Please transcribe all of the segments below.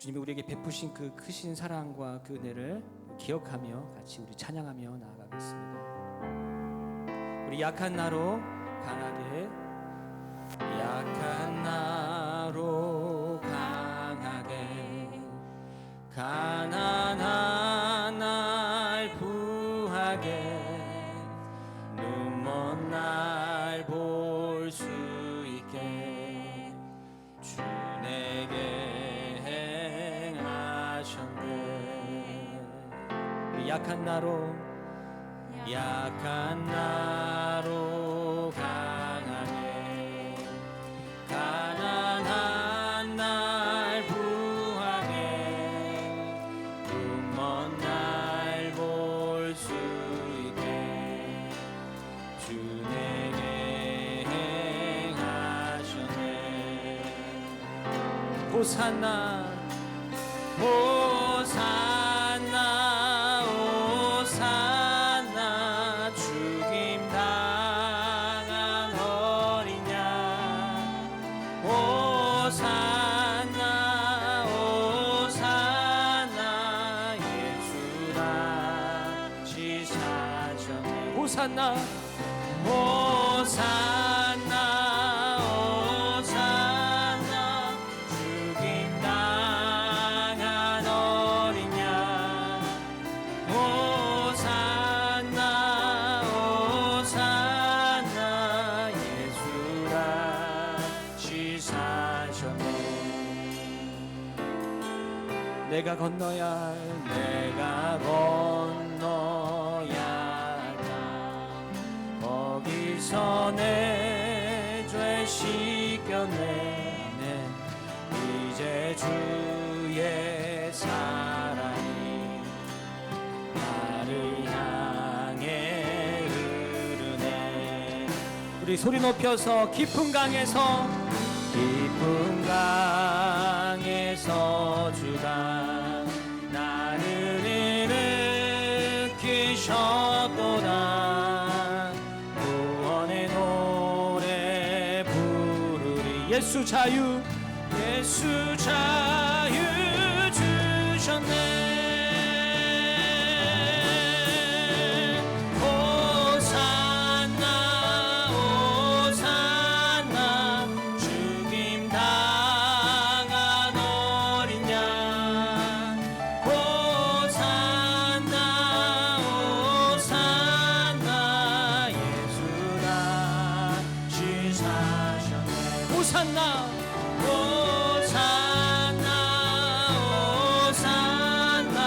주님이 우리에게 베푸신 그 크신 사랑과 그 은혜를 기억하며 같이 우리 찬양하며 나아가겠습니다. 우리 약한 나로 강하게, 약한 나로 강하게, 가난한 날 부하게, 눈먼 날 볼 수 있게 주 내게 행하셨네. 우리 약한 나로, 약한 나로 강하게, 가난한 날 부하게, 눈먼 날 볼 수 있게 주 내게 행하셨네. 호산나 호산나 호산나, 죽임 당한 어린 양. 호산나 호산나, 예수 다시 사셨네. 호산나 호산나 호산나, 죽임 당한 어린 양. 호산나 호산나, 예수 다시 사셨네. 내가 건너야 할, 내가 건너야 할 강, 거기서 내 죄 씻겨내네. 이제 주의 사랑이 나를 향해 흐르네. 우리 소리 높여서 깊은 강에서, 깊은 강에서 주가 나를 일으키셨도다. 구원의 노래 부르리. 예수 자유, 예수 자유 주셨네. 호산나 호산나, 죽임 당한 어린 양. 호산나 호산나, 예수 다시 사셨네. 호산나 호산나 호산나,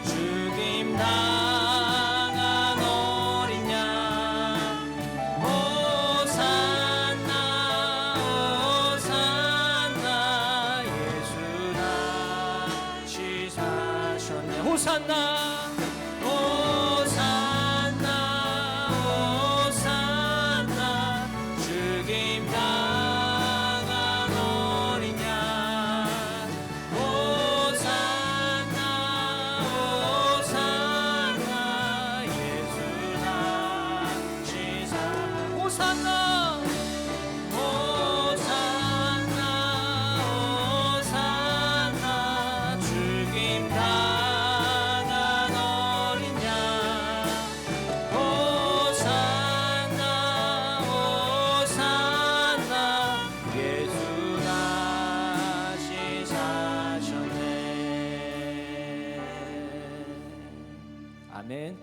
죽임 당한 어린 양. 호산나 호산나, 예수 다시 사셨네. 호산나 호산나 호산나, 죽임 당한 어린 양. 호산나 호산나, 예수 다시 사. 호산나 호산나 호산나, 죽임 당한 어린 양. 호산나 호산나, 예수 다시 사셨네. 아멘.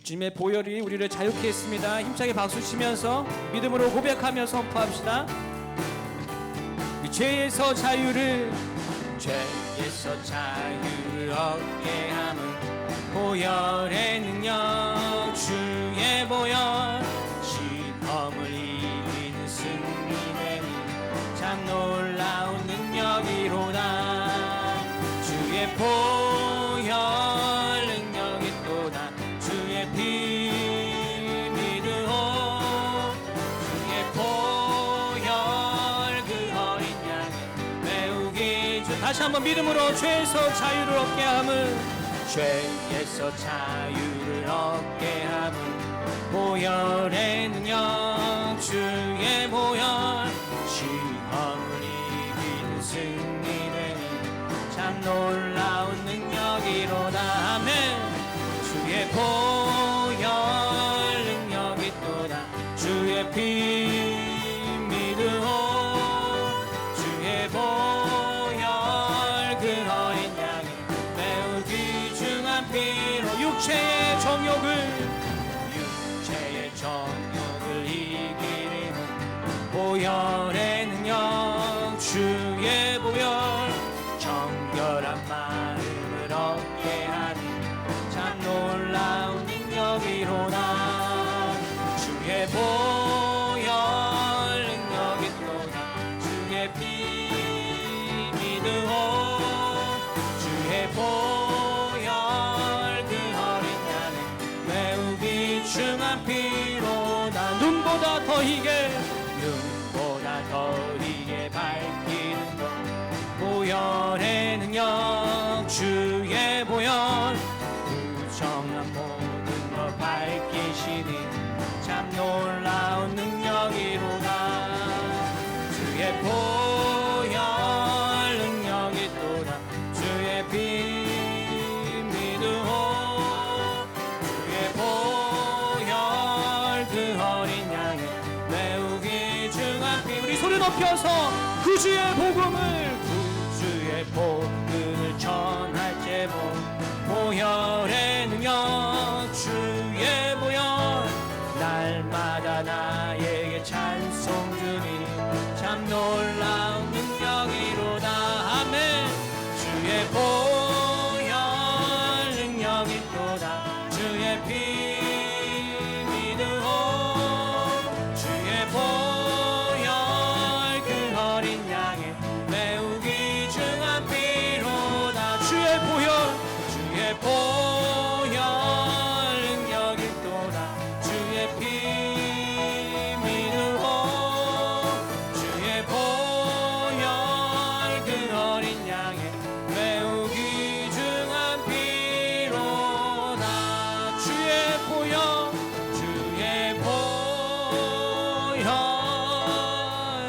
주님의 보혈이 우리를 자유케 했습니다. 힘차게 박수 치면서 믿음으로 고백하며 선포합시다. 이 죄에서 자유를, 죄에서 자유를 얻게 함은 보혈의 능력, 주의 보혈. 시험을 이기는 승리는 참 놀라운 능력이로다. 주의 보혈 능력이 또다. 주의 피 믿으오. 주의 보혈 그 어린 양을 메우기 주. 다시 한번 믿음으로 죄에서 자유를 얻게 함은, 죄에서 자유를 얻게 함은 보혈의 능력, 주의 보혈. 시험을 이기는 승리는 참 참 놀라운 능력이로다. 아멘. 주의 보혈 능력이 또다. 주의 피 믿으오. 주의 보혈 그 어린 양의 매우 귀중한 피로 육체의 정욕을 이기는 보혈의 능력. 주의 보혈 정결한 마음을 얻게 하니 참 놀라운 능력이로다. 주의 보혈 능력이 또다. 주의 피 믿으오. 주의 보혈 그 어린 양의 매우 귀중한 피로다. 눈보다 더 희게 밝히는 것 보혈의 능력. 주의 보혈 부정한 모든 것 밝히시니 참 놀라운 능력이로다. 주의 보혈 능력이 또다. 주의 피 믿으오. 주의 보혈 그 어린 양의 매우 귀중한 피. 우리 소리 높여서 구주의 복음을 전할 제목 보혈의 능력. 주의 보혈 날마다 나에게 찬송 주니 참 놀라운 능력이로다. 아멘. 주의 보혈 능력이 또다. 주의 피 믿으오. 주의 보혈 그 어린 양의 매우 귀중한 피로다. 주의 보혈 능력이 또다. 주의 피 믿으오. 주의 보혈 그 어린 양의 매우 귀중한 피로다. 주의 보혈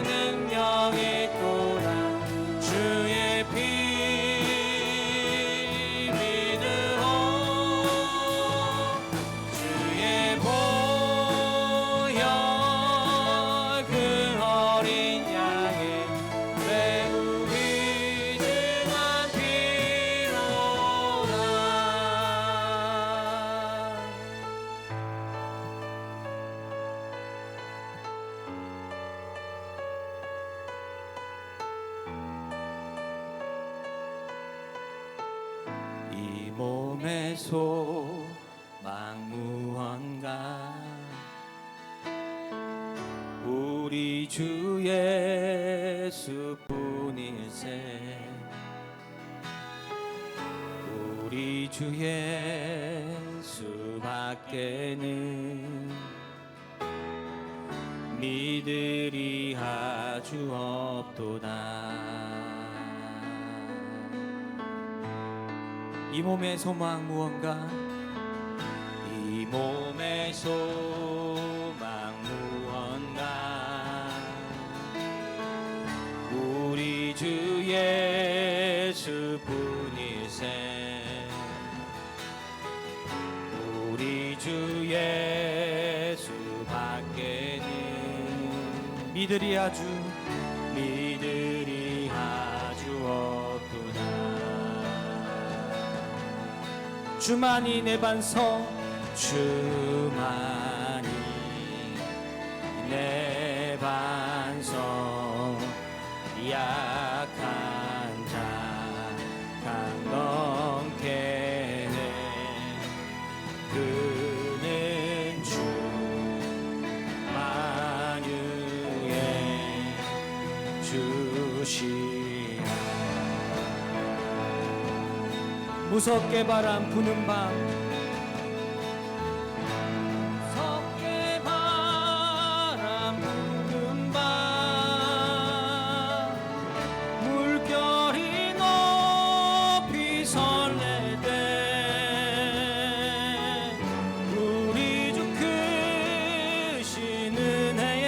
능력이 또다. 주의 피 믿으오. 주의 보혈 그 어린 양의 매우 귀중한 피로다. 이 몸의 소망 무언가 우리 주 예수뿐일세. 우리 주 예수밖에는 믿으리 아주 없도다. 이 몸의 소망 무언가 이 몸의 소망 무언가 우리 주 예수뿐일세. 우리 주 예수밖에는 믿으리 아주 없도다. 주만이 내 반석 주만이 내 반석 약한 자 강건케 해. 그는 주 만유의 주시라. 무섭게 바람 부는 밤 무섭게 바람 부는 밤 물결이 높이 설레대 우리 주 크신 은혜에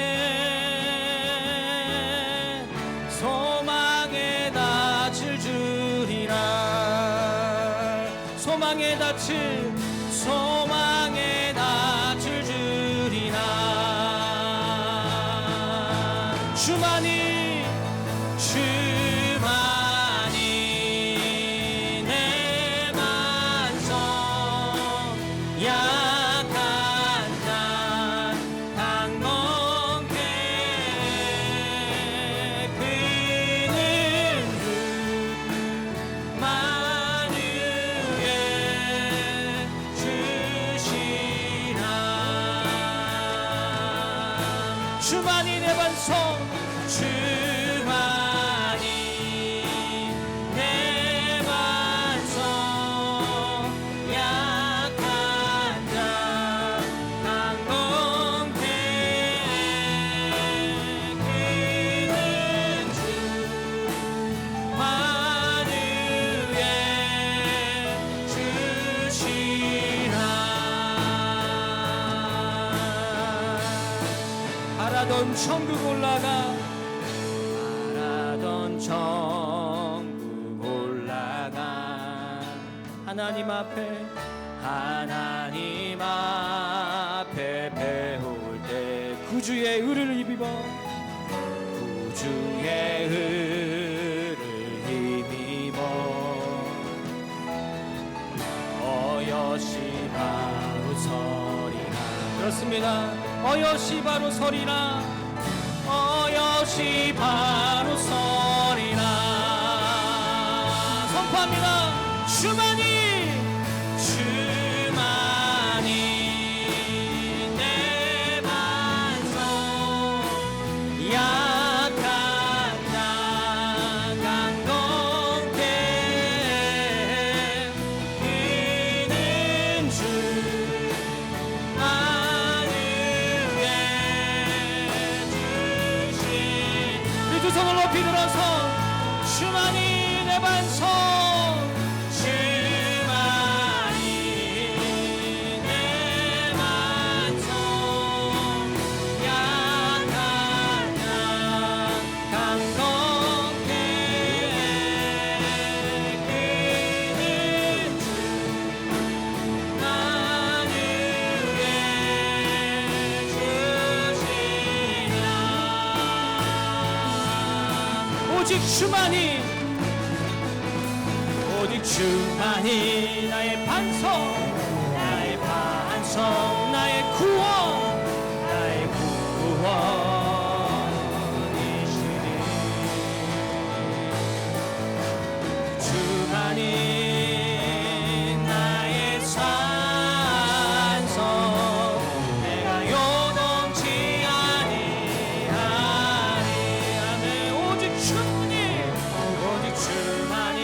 소망의 낯을 주리라. 소망의 닻을 주리라. 주만이 내 반성, 약한 자 강건케 그는 만유에 주시라. 주만이 내 반성, 주만이 내 반성, 약한 자 강건케 그는 주 만유에 주시라. 바라던 천국 올라가, 바라던 천국 올라가 하나님 앞에 배울 때 구주의 의를 입어, 구주의 의를 힘입어 어여시 바로 서리라. 그렇습니다. 어여시 바로 서리라. 어여시 바로 서리라. 선포합니다. 주만이 내 반성, 약한 자 강건케 그는 주 만유에 주신. 이 두 손을 높이 들어서 주만이 내 반성, 주만이 내 반성, 약한 자 강건케 그는 주 만유에 주시라. 오직 주만이, 오직 주만이 나의 반성, 나의 반성, 나의 구원, 나의 구원이시니. 주만이 나의 산성, 내가 요동치 아니하리. 아멘. 오직 주만이, 오직 주만이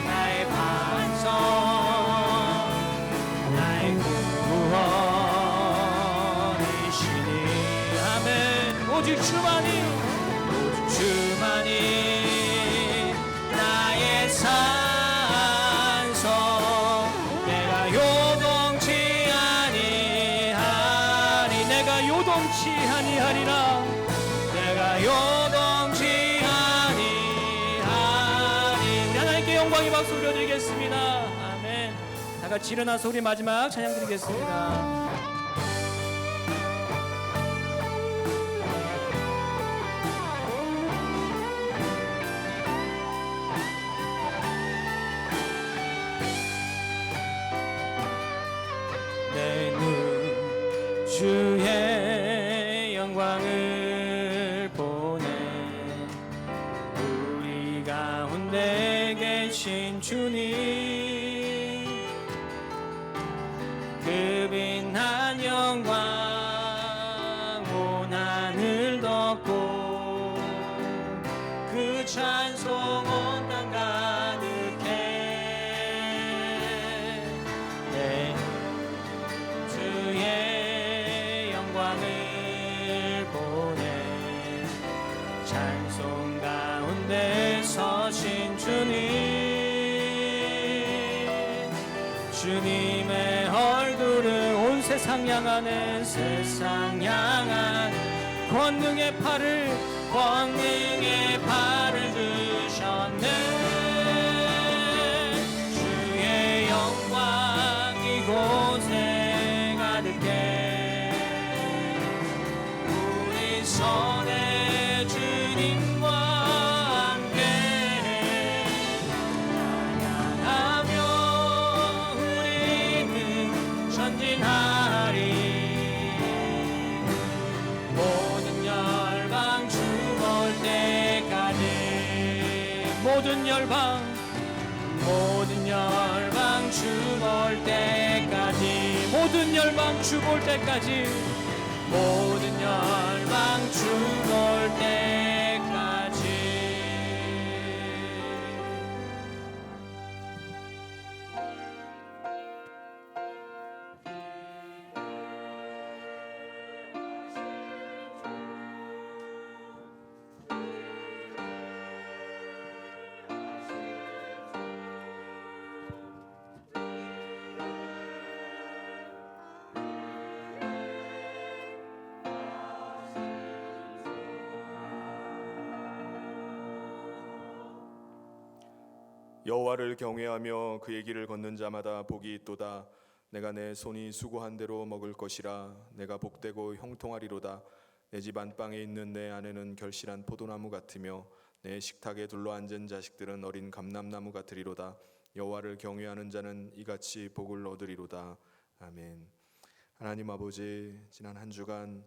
나의 반성, 나의 구원이시니. 아멘. 오직 주만이, 오직 주만이 나의 산성, 내가 요동치 아니하리. 내가 요동치 아니하리라. 내가 요동치 아니하리. 하나님께 영광의 박수 올려드리겠습니다. 아멘. 다 같이 일어나서 우리 마지막 찬양 드리겠습니다. 내 눈 주의 영광을 보네. 우리 가운데 계신 주님, 그 빛난 영광 온 하늘 덮고 그 찬송 온 땅 가득해. 내 주의 영광을 보내. 찬송 가운데 서신 주님, 주님의 얼굴을 온 세상 향하네. 세상 향하네. 권능의 팔을 드셨네. 모든 열방 주 볼 때까지, 모든 열방 주 볼 때까지, 모든 열방 주 볼 때까지. 여호와를 경외하며 그의 길을 걷는 자마다 복이 있도다. 내가 내 손이 수고한 대로 먹을 것이라. 내가 복되고 형통하리로다. 내 집 안방에 있는 내 아내는 결실한 포도나무 같으며 내 식탁에 둘러앉은 자식들은 어린 감람나무 같으리로다. 여호와를 경외하는 자는 이같이 복을 얻으리로다. 아멘. 하나님 아버지, 지난 한 주간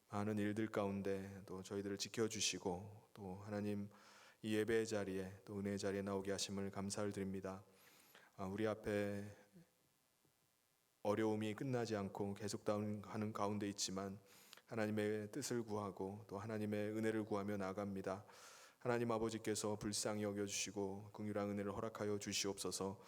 많은 일들 가운데 또 저희들을 지켜주시고 또 하나님 이 예배의 자리에 또 은혜의 자리에 나오게 하심을 감사를 드립니다. 우리 앞에 어려움이 끝나지 않고 계속하는 가운데 있지만 하나님의 뜻을 구하고 또 하나님의 은혜를 구하며 나아갑니다. 하나님 아버지께서 불쌍히 여겨주시고 긍휼한 은혜를 허락하여 주시옵소서.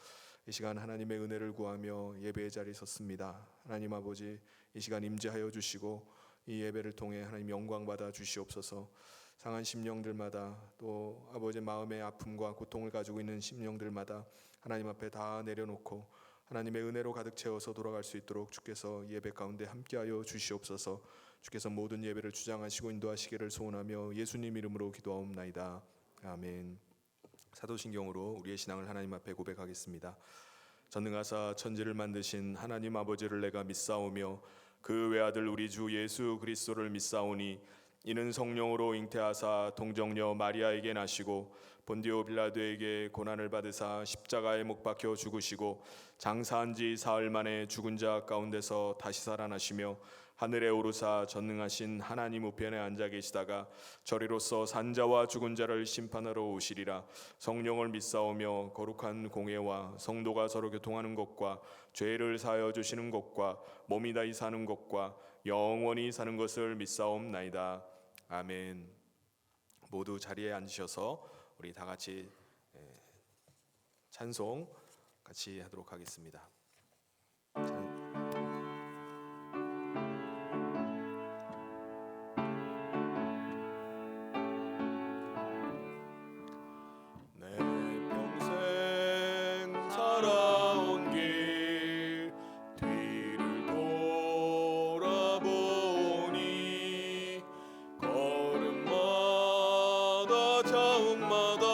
이 시간 하나님의 은혜를 구하며 예배의 자리에 섰습니다. 하나님 아버지, 이 시간 임재하여 주시고 이 예배를 통해 하나님 영광 받아 주시옵소서. 상한 심령들마다 또 아버지의 마음의 아픔과 고통을 가지고 있는 심령들마다 하나님 앞에 다 내려놓고 하나님의 은혜로 가득 채워서 돌아갈 수 있도록 주께서 예배 가운데 함께하여 주시옵소서. 주께서 모든 예배를 주장하시고 인도하시기를 소원하며 예수님 이름으로 기도하옵나이다. 아멘. 사도신경으로 우리의 신앙을 하나님 앞에 고백하겠습니다. 전능하사 천지를 만드신 하나님 아버지를 내가 믿사오며 그 외아들 우리 주 예수 그리스도를 믿사오니 이는 성령으로 잉태하사 동정녀 마리아에게 나시고 본디오 빌라도에게 고난을 받으사 십자가에 못 박혀 죽으시고 장사한 지 사흘 만에 죽은 자 가운데서 다시 살아나시며 하늘에 오르사 전능하신 하나님 우편에 앉아 계시다가 저리로서 산자와 죽은 자를 심판하러 오시리라. 성령을 믿사오며 거룩한 공예와 성도가 서로 교통하는 것과 죄를 사하여 주시는 것과 몸이 다히 사는 것과 영원히 사는 것을 믿사옵나이다. 아멘. 모두 자리에 앉으셔서 우리 다 같이 찬송 같이 하도록 하겠습니다. 내 평생 살아온 길 뒤를 돌아보니 걸음마다 자음마다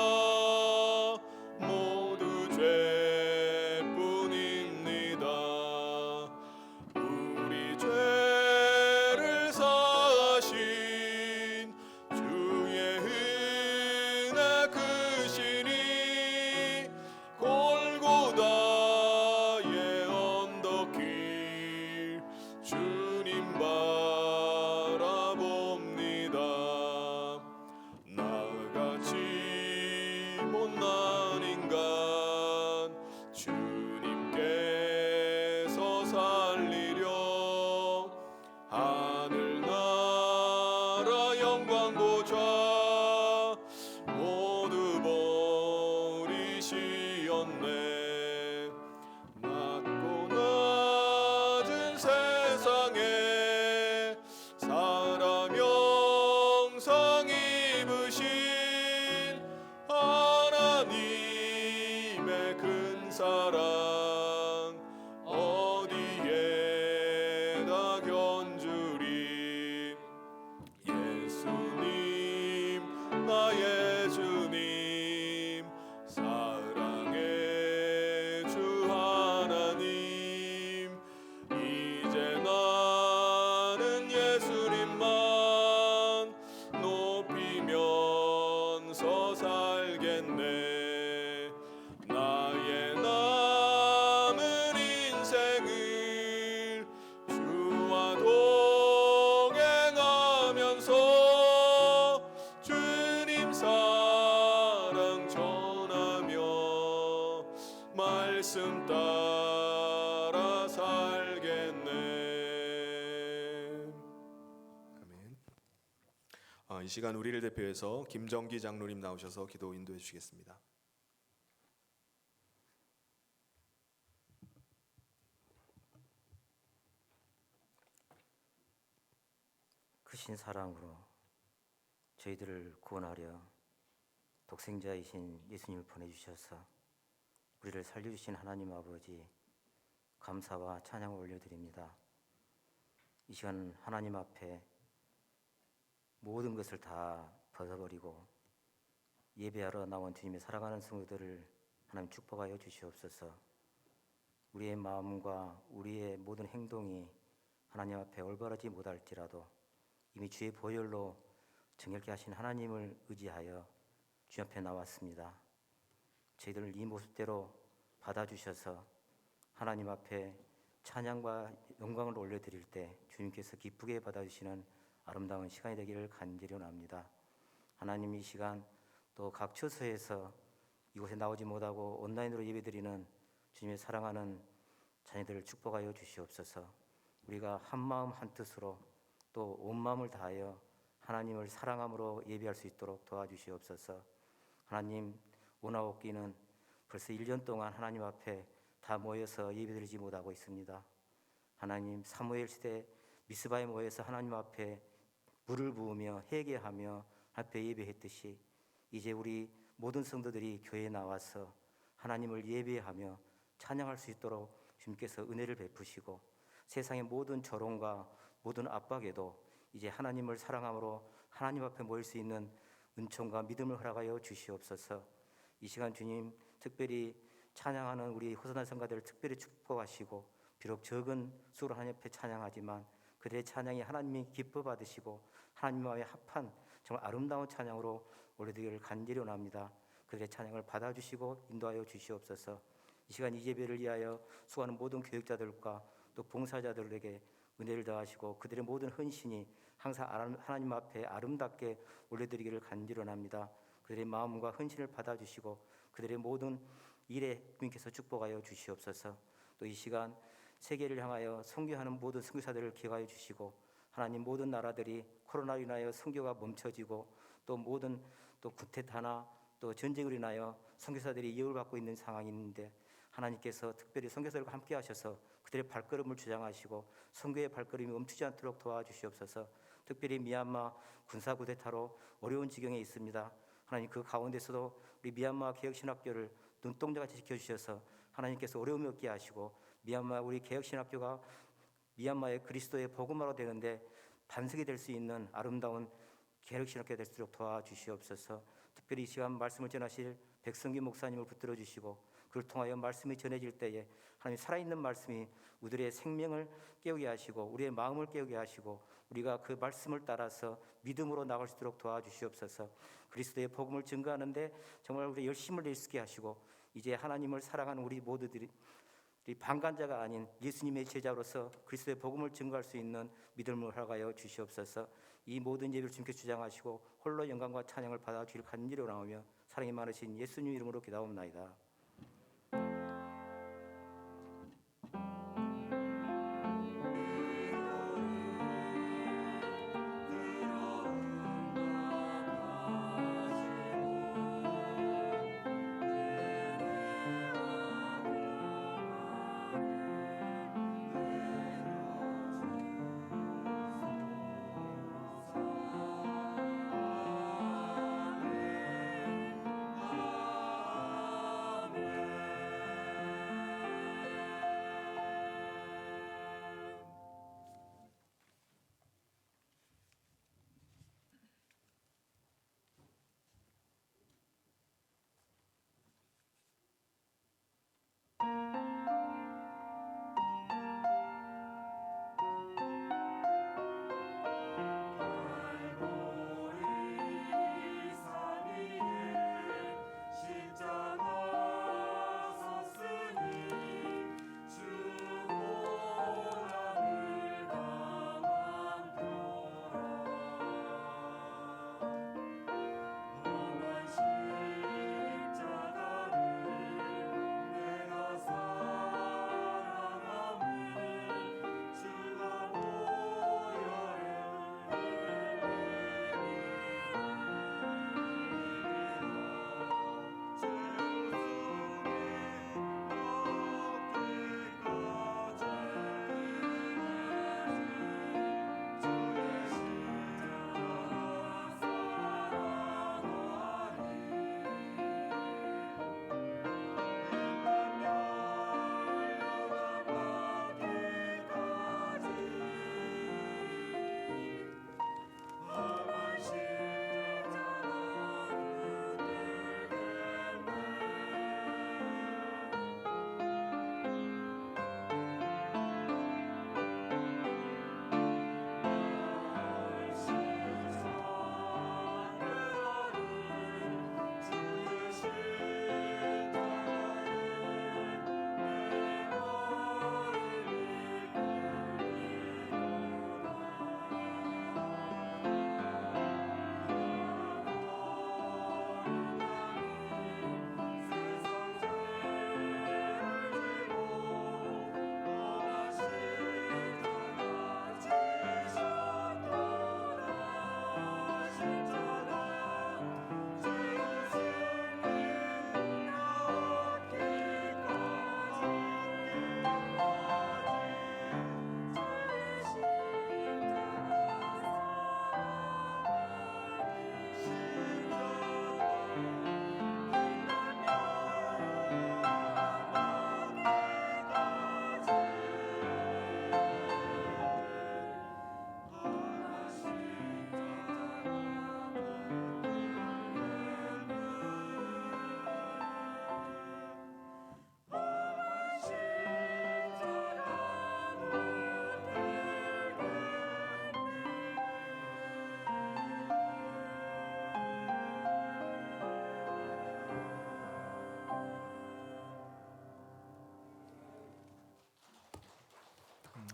모두 죄뿐입니다. 우리 죄를 사하신 주의 은혜 크시니 골고다의 언덕길 주님 바라봅니다. 나같이 못난 인간 주님께서 살리려 하늘나라 영광 보좌 모두 버리시었네. 낮고 낮은 세상에 사람 형상 입으신 하나님의 큰 사랑 어디에다 견주리. 예수님 나의 주님 사랑의 주 하나님 이제 나는 예수님만 높이면서 살겠네. 나의 남은 인생을 주와 동행하면서 주님 사랑 전 말씀 따라 살겠네. 아멘. 이 시간 우리를 대표해서 김정기 장로님 나오셔서 기도 인도해 주시겠습니다. 크신 사랑으로 저희들을 구원하려 독생자이신 예수님을 보내주셔서 우리를 살려주신 하나님 아버지 감사와 찬양을 올려드립니다. 이 시간 하나님 앞에 모든 것을 다 벗어버리고 예배하러 나온 주님의 사랑하는 성도들을 하나님 축복하여 주시옵소서. 우리의 마음과 우리의 모든 행동이 하나님 앞에 올바르지 못할지라도 이미 주의 보혈로 정결케 하신 하나님을 의지하여 주 앞에 나왔습니다. 저희들을 이 모습대로 받아주셔서 하나님 앞에 찬양과 영광을 올려드릴 때 주님께서 기쁘게 받아주시는 아름다운 시간이 되기를 간절히 원합니다. 하나님, 이 시간 또 각 처소에서 이곳에 나오지 못하고 온라인으로 예배드리는 주님의 사랑하는 자녀들을 축복하여 주시옵소서. 우리가 한 마음 한 뜻으로 또 온 마음을 다하여 하나님을 사랑함으로 예배할 수 있도록 도와주시옵소서. 하나님, 오나옵기는 벌써 1년 동안 하나님 앞에 다 모여서 예배드리지 못하고 있습니다. 하나님, 사무엘 시대 미스바에 모여서 하나님 앞에 물을 부으며 회개하며 앞에 예배했듯이 이제 우리 모든 성도들이 교회에 나와서 하나님을 예배하며 찬양할 수 있도록 주님께서 은혜를 베푸시고 세상의 모든 조롱과 모든 압박에도 이제 하나님을 사랑함으로 하나님 앞에 모일 수 있는 은총과 믿음을 허락하여 주시옵소서. 이 시간 주님 특별히 찬양하는 우리 호사나 성가들을 특별히 축복하시고 비록 적은 수로 하나님 앞에 찬양하지만 그들의 찬양이 하나님이 기뻐 받으시고 하나님과의 합한 정말 아름다운 찬양으로 올려드리기를 간절히 원합니다. 그들의 찬양을 받아주시고 인도하여 주시옵소서. 이 시간 이 예배를 위하여 수고하는 모든 교육자들과 또 봉사자들에게 은혜를 더하시고 그들의 모든 헌신이 항상 하나님 앞에 아름답게 올려드리기를 간절히 원합니다. 그들의 마음과 헌신을 받아주시고 그들의 모든 일에 주님께서 축복하여 주시옵소서. 또 이 시간 세계를 향하여 선교하는 모든 선교사들을 기억하여 주시고 하나님, 모든 나라들이 코로나로 인하여 선교가 멈춰지고 또 모든 또 구태타나 또 전쟁으로 인하여 선교사들이 이역을 받고 있는 상황이 있는데 하나님께서 특별히 선교사들과 함께 하셔서 그들의 발걸음을 주장하시고 선교의 발걸음이 멈추지 않도록 도와주시옵소서. 특별히 미얀마 군사 쿠데타로 어려운 지경에 있습니다. 하나님, 그 가운데서도 우리 미얀마 개혁신학교를 눈동자같이 지켜주셔서 하나님께서 어려움이 없게 하시고 미얀마 우리 개혁신학교가 미얀마의 그리스도의 복음화로 되는데 반석이 될 수 있는 아름다운 개혁신학교가 될 수 있도록 도와주시옵소서. 특별히 이 시간 말씀을 전하실 백성기 목사님을 붙들어 주시고 그를 통하여 말씀이 전해질 때에 하나님 살아있는 말씀이 우리의 생명을 깨우게 하시고 우리의 마음을 깨우게 하시고 우리가 그 말씀을 따라서 믿음으로 나갈 수 있도록 도와주시옵소서. 그리스도의 복음을 증거하는데 정말 우리 열심을 내쓰게 하시고 이제 하나님을 사랑하는 우리 모두들이 방관자가 아닌 예수님의 제자로서 그리스도의 복음을 증거할 수 있는 믿음을 허락하여 주시옵소서. 이 모든 예배를 주님께 주장하시고 홀로 영광과 찬양을 받아주길 간절히 원하오며 사랑이 많으신 예수님 이름으로 기도하옵나이다.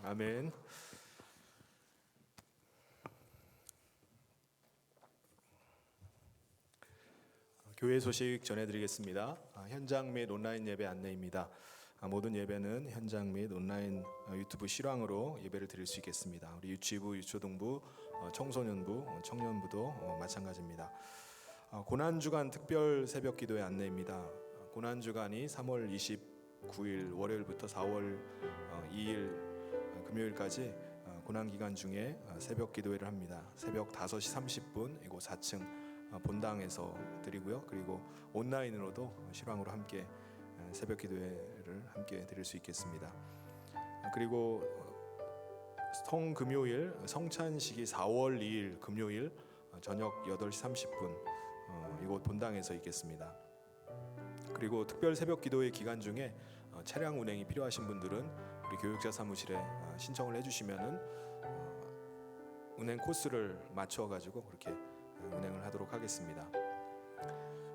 아멘. 교회 소식 전해드리겠습니다. 현장 및 온라인 예배 안내입니다. 모든 예배는 현장 및 온라인 유튜브 실황으로 예배를 드릴 수 있겠습니다. 우리 유치부, 유초등부, 청소년부, 청년부도 마찬가지입니다. 고난주간 특별 새벽 기도의 안내입니다. 고난주간이 3월 29일 월요일부터 4월 2일 금요일까지 고난기간 중에 새벽 기도회를 합니다. 새벽 5시 30분 이곳 4층 본당에서 드리고요. 그리고 온라인으로도 실황으로 함께 새벽 기도회를 함께 드릴 수 있겠습니다. 그리고 성금요일 성찬식이 4월 2일 금요일 저녁 8시 30분 이곳 본당에서 있겠습니다. 그리고 특별 새벽 기도회 기간 중에 차량 운행이 필요하신 분들은 우리 교육자 사무실에 신청을 해주시면은 운행 코스를 맞춰 가지고 그렇게 운행을 하도록 하겠습니다.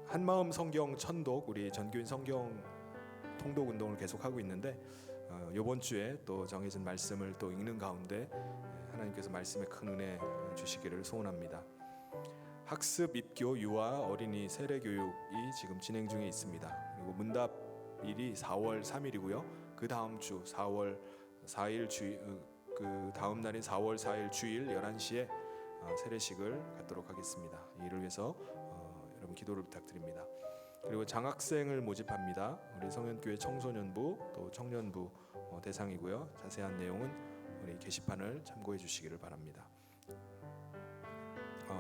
한마음 성경 천독 우리 전교인 성경 통독 운동을 계속하고 있는데 이번 주에 또 정해진 말씀을 또 읽는 가운데 하나님께서 말씀에 큰 은혜 주시기를 소원합니다. 학습, 입교, 유아, 어린이 세례 교육이 지금 진행 중에 있습니다. 그리고 문답일이 4월 3일이고요. 그 다음 주 4월 4일 그 다음 날인 4월 4일 주일 11시에 세례식을 갖도록 하겠습니다. 이를 위해서 여러분 기도를 부탁드립니다. 그리고 장학생을 모집합니다. 우리 성현교회 청소년부 또 청년부 대상이고요. 자세한 내용은 우리 게시판을 참고해 주시기를 바랍니다.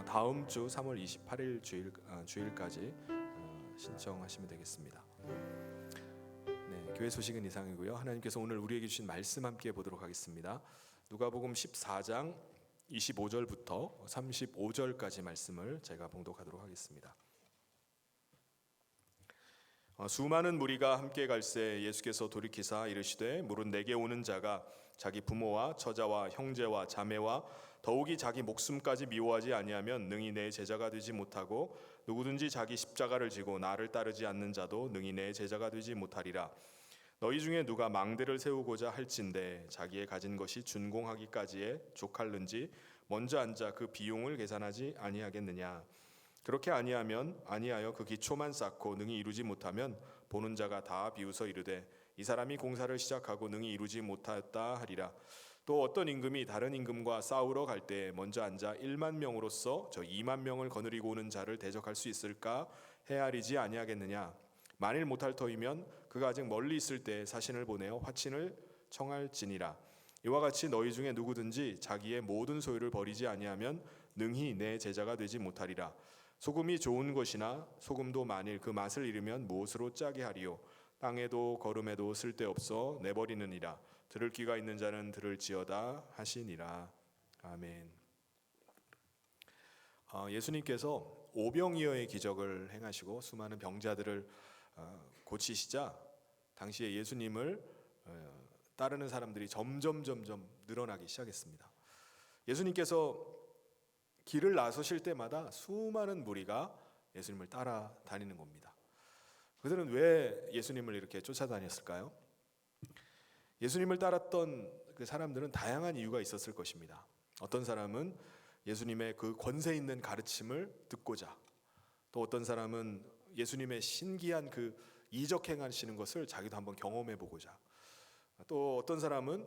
다음 주 3월 28일 주일까지 신청하시면 되겠습니다. 네, 교회 소식은 이상이고요. 하나님께서 오늘 우리에게 주신 말씀 함께 보도록 하겠습니다. 누가복음 14장 25절부터 35절까지 말씀을 제가 봉독하도록 하겠습니다. 수많은 무리가 함께 갈새 예수께서 돌이키사 이르시되 무릇 내게 오는 자가 자기 부모와 처자와 형제와 자매와 더욱이 자기 목숨까지 미워하지 아니하면 능히 내 제자가 되지 못하고 누구든지 자기 십자가를 지고 나를 따르지 않는 자도 능히 내 제자가 되지 못하리라. 너희 중에 누가 망대를 세우고자 할진대 자기의 가진 것이 준공하기까지에 족할는지 먼저 앉아 그 비용을 계산하지 아니하겠느냐. 그렇게 아니하여 그 기초만 쌓고 능히 이루지 못하면 보는 자가 다 비웃어 이르되 이 사람이 공사를 시작하고 능히 이루지 못하였다 하리라. 또 어떤 임금이 다른 임금과 싸우러 갈 때 먼저 앉아 1만 명으로서 저 2만 명을 거느리고 오는 자를 대적할 수 있을까 헤아리지 아니하겠느냐. 만일 못할 터이면 그가 아직 멀리 있을 때 사신을 보내어 화친을 청할지니라. 이와 같이 너희 중에 누구든지 자기의 모든 소유를 버리지 아니하면 능히 내 제자가 되지 못하리라. 소금이 좋은 것이나 소금도 만일 그 맛을 잃으면 무엇으로 짜게 하리요. 땅에도 거름에도 쓸데없어 내버리느니라. 들을 귀가 있는 자는 들을지어다 하시니라. 아멘. 예수님께서 오병이어의 기적을 행하시고 수많은 병자들을 고치시자 당시에 예수님을 따르는 사람들이 점점 늘어나기 시작했습니다. 예수님께서 길을 나서실 때마다 수많은 무리가 예수님을 따라다니는 겁니다. 그들은 왜 예수님을 이렇게 쫓아다녔을까요? 예수님을 따랐던 그 사람들은 다양한 이유가 있었을 것입니다. 어떤 사람은 예수님의 그 권세 있는 가르침을 듣고자, 또 어떤 사람은 예수님의 신기한 그 이적 행하시는 것을 자기도 한번 경험해 보고자, 또 어떤 사람은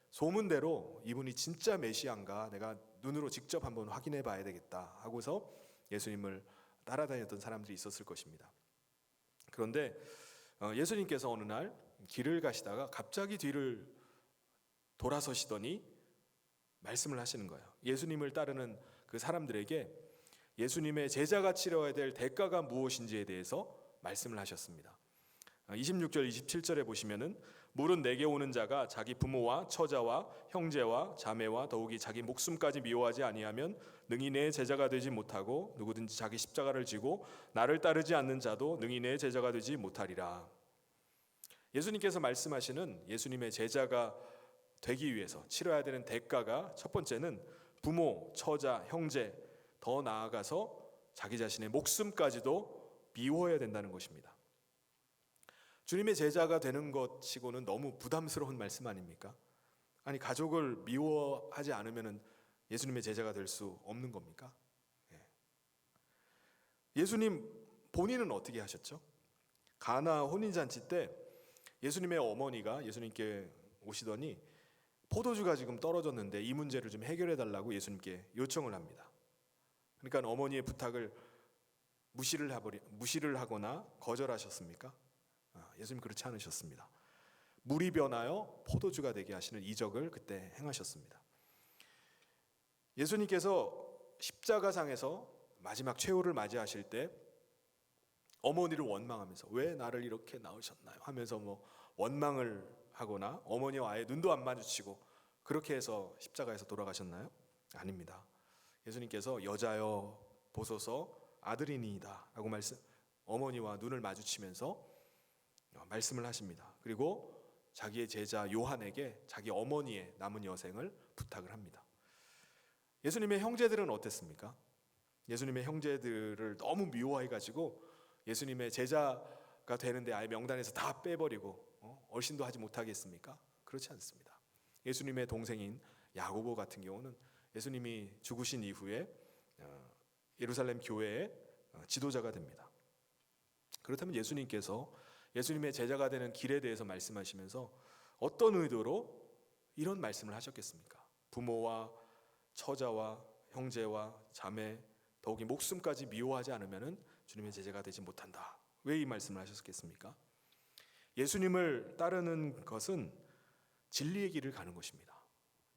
소문대로 이분이 진짜 메시아인가 내가 눈으로 직접 한번 확인해 봐야 되겠다 하고서 예수님을 따라다녔던 사람들이 있었을 것입니다. 그런데 예수님께서 어느 날 길을 가시다가 갑자기 뒤를 돌아서시더니 말씀을 하시는 거예요. 예수님을 따르는 그 사람들에게 예수님의 제자가 치러야 될 대가가 무엇인지에 대해서 말씀을 하셨습니다. 26절 27절에 보시면은 물은 내게 오는 자가 자기 부모와 처자와 형제와 자매와 더욱이 자기 목숨까지 미워하지 아니하면 능히 내 제자가 되지 못하고 누구든지 자기 십자가를 지고 나를 따르지 않는 자도 능히 내 제자가 되지 못하리라. 예수님께서 말씀하시는 예수님의 제자가 되기 위해서 치러야 되는 대가가 첫 번째는 부모, 처자, 형제, 더 나아가서 자기 자신의 목숨까지도 미워해야 된다는 것입니다. 주님의 제자가 되는 것 치고는 너무 부담스러운 말씀 아닙니까? 아니 가족을 미워하지 않으면 예수님의 제자가 될 수 없는 겁니까? 예수님 본인은 어떻게 하셨죠? 가나 혼인잔치 때 예수님의 어머니가 예수님께 오시더니 포도주가 지금 떨어졌는데 이 문제를 좀 해결해 달라고 예수님께 요청을 합니다. 그러니까 어머니의 부탁을 무시를 하거나 거절하셨습니까? 예수님 그렇지 않으셨습니다. 물이 변하여 포도주가 되게 하시는 이적을 그때 행하셨습니다. 예수님께서 십자가상에서 마지막 최후를 맞이하실 때 어머니를 원망하면서 왜 나를 이렇게 낳으셨나요? 하면서 원망을 하거나 어머니와 아예 눈도 안 마주치고 그렇게 해서 십자가에서 돌아가셨나요? 아닙니다. 예수님께서 여자여 보소서 아들이니이다 라고 어머니와 눈을 마주치면서 말씀을 하십니다. 그리고 자기의 제자 요한에게 자기 어머니의 남은 여생을 부탁을 합니다. 예수님의 형제들은 어땠습니까? 예수님의 형제들을 너무 미워해가지고 예수님의 제자가 되는데 아예 명단에서 다 빼버리고 얼씬도 하지 못하게 했습니까? 그렇지 않습니다. 예수님의 동생인 야고보 같은 경우는 예수님이 죽으신 이후에 예루살렘 교회의 지도자가 됩니다. 그렇다면 예수님께서 예수님의 제자가 되는 길에 대해서 말씀하시면서 어떤 의도로 이런 말씀을 하셨겠습니까? 부모와 처자와 형제와 자매 더욱이 목숨까지 미워하지 않으면 주님의 제자가 되지 못한다. 왜 이 말씀을 하셨겠습니까? 예수님을 따르는 것은 진리의 길을 가는 것입니다.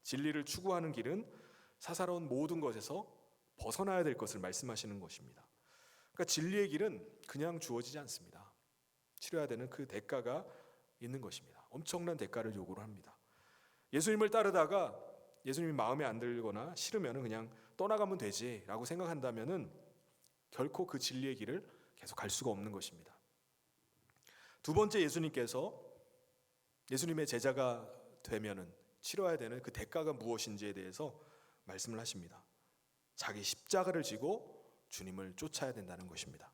진리를 추구하는 길은 사사로운 모든 것에서 벗어나야 될 것을 말씀하시는 것입니다. 그러니까 진리의 길은 그냥 주어지지 않습니다. 치러야 되는 그 대가가 있는 것입니다. 엄청난 대가를 요구를 합니다. 예수님을 따르다가 예수님이 마음에 안 들거나 싫으면 그냥 떠나가면 되지라고 생각한다면 결코 그 진리의 길을 계속 갈 수가 없는 것입니다. 두 번째, 예수님께서 예수님의 제자가 되면은 치러야 되는 그 대가가 무엇인지에 대해서 말씀을 하십니다. 자기 십자가를 지고 주님을 쫓아야 된다는 것입니다.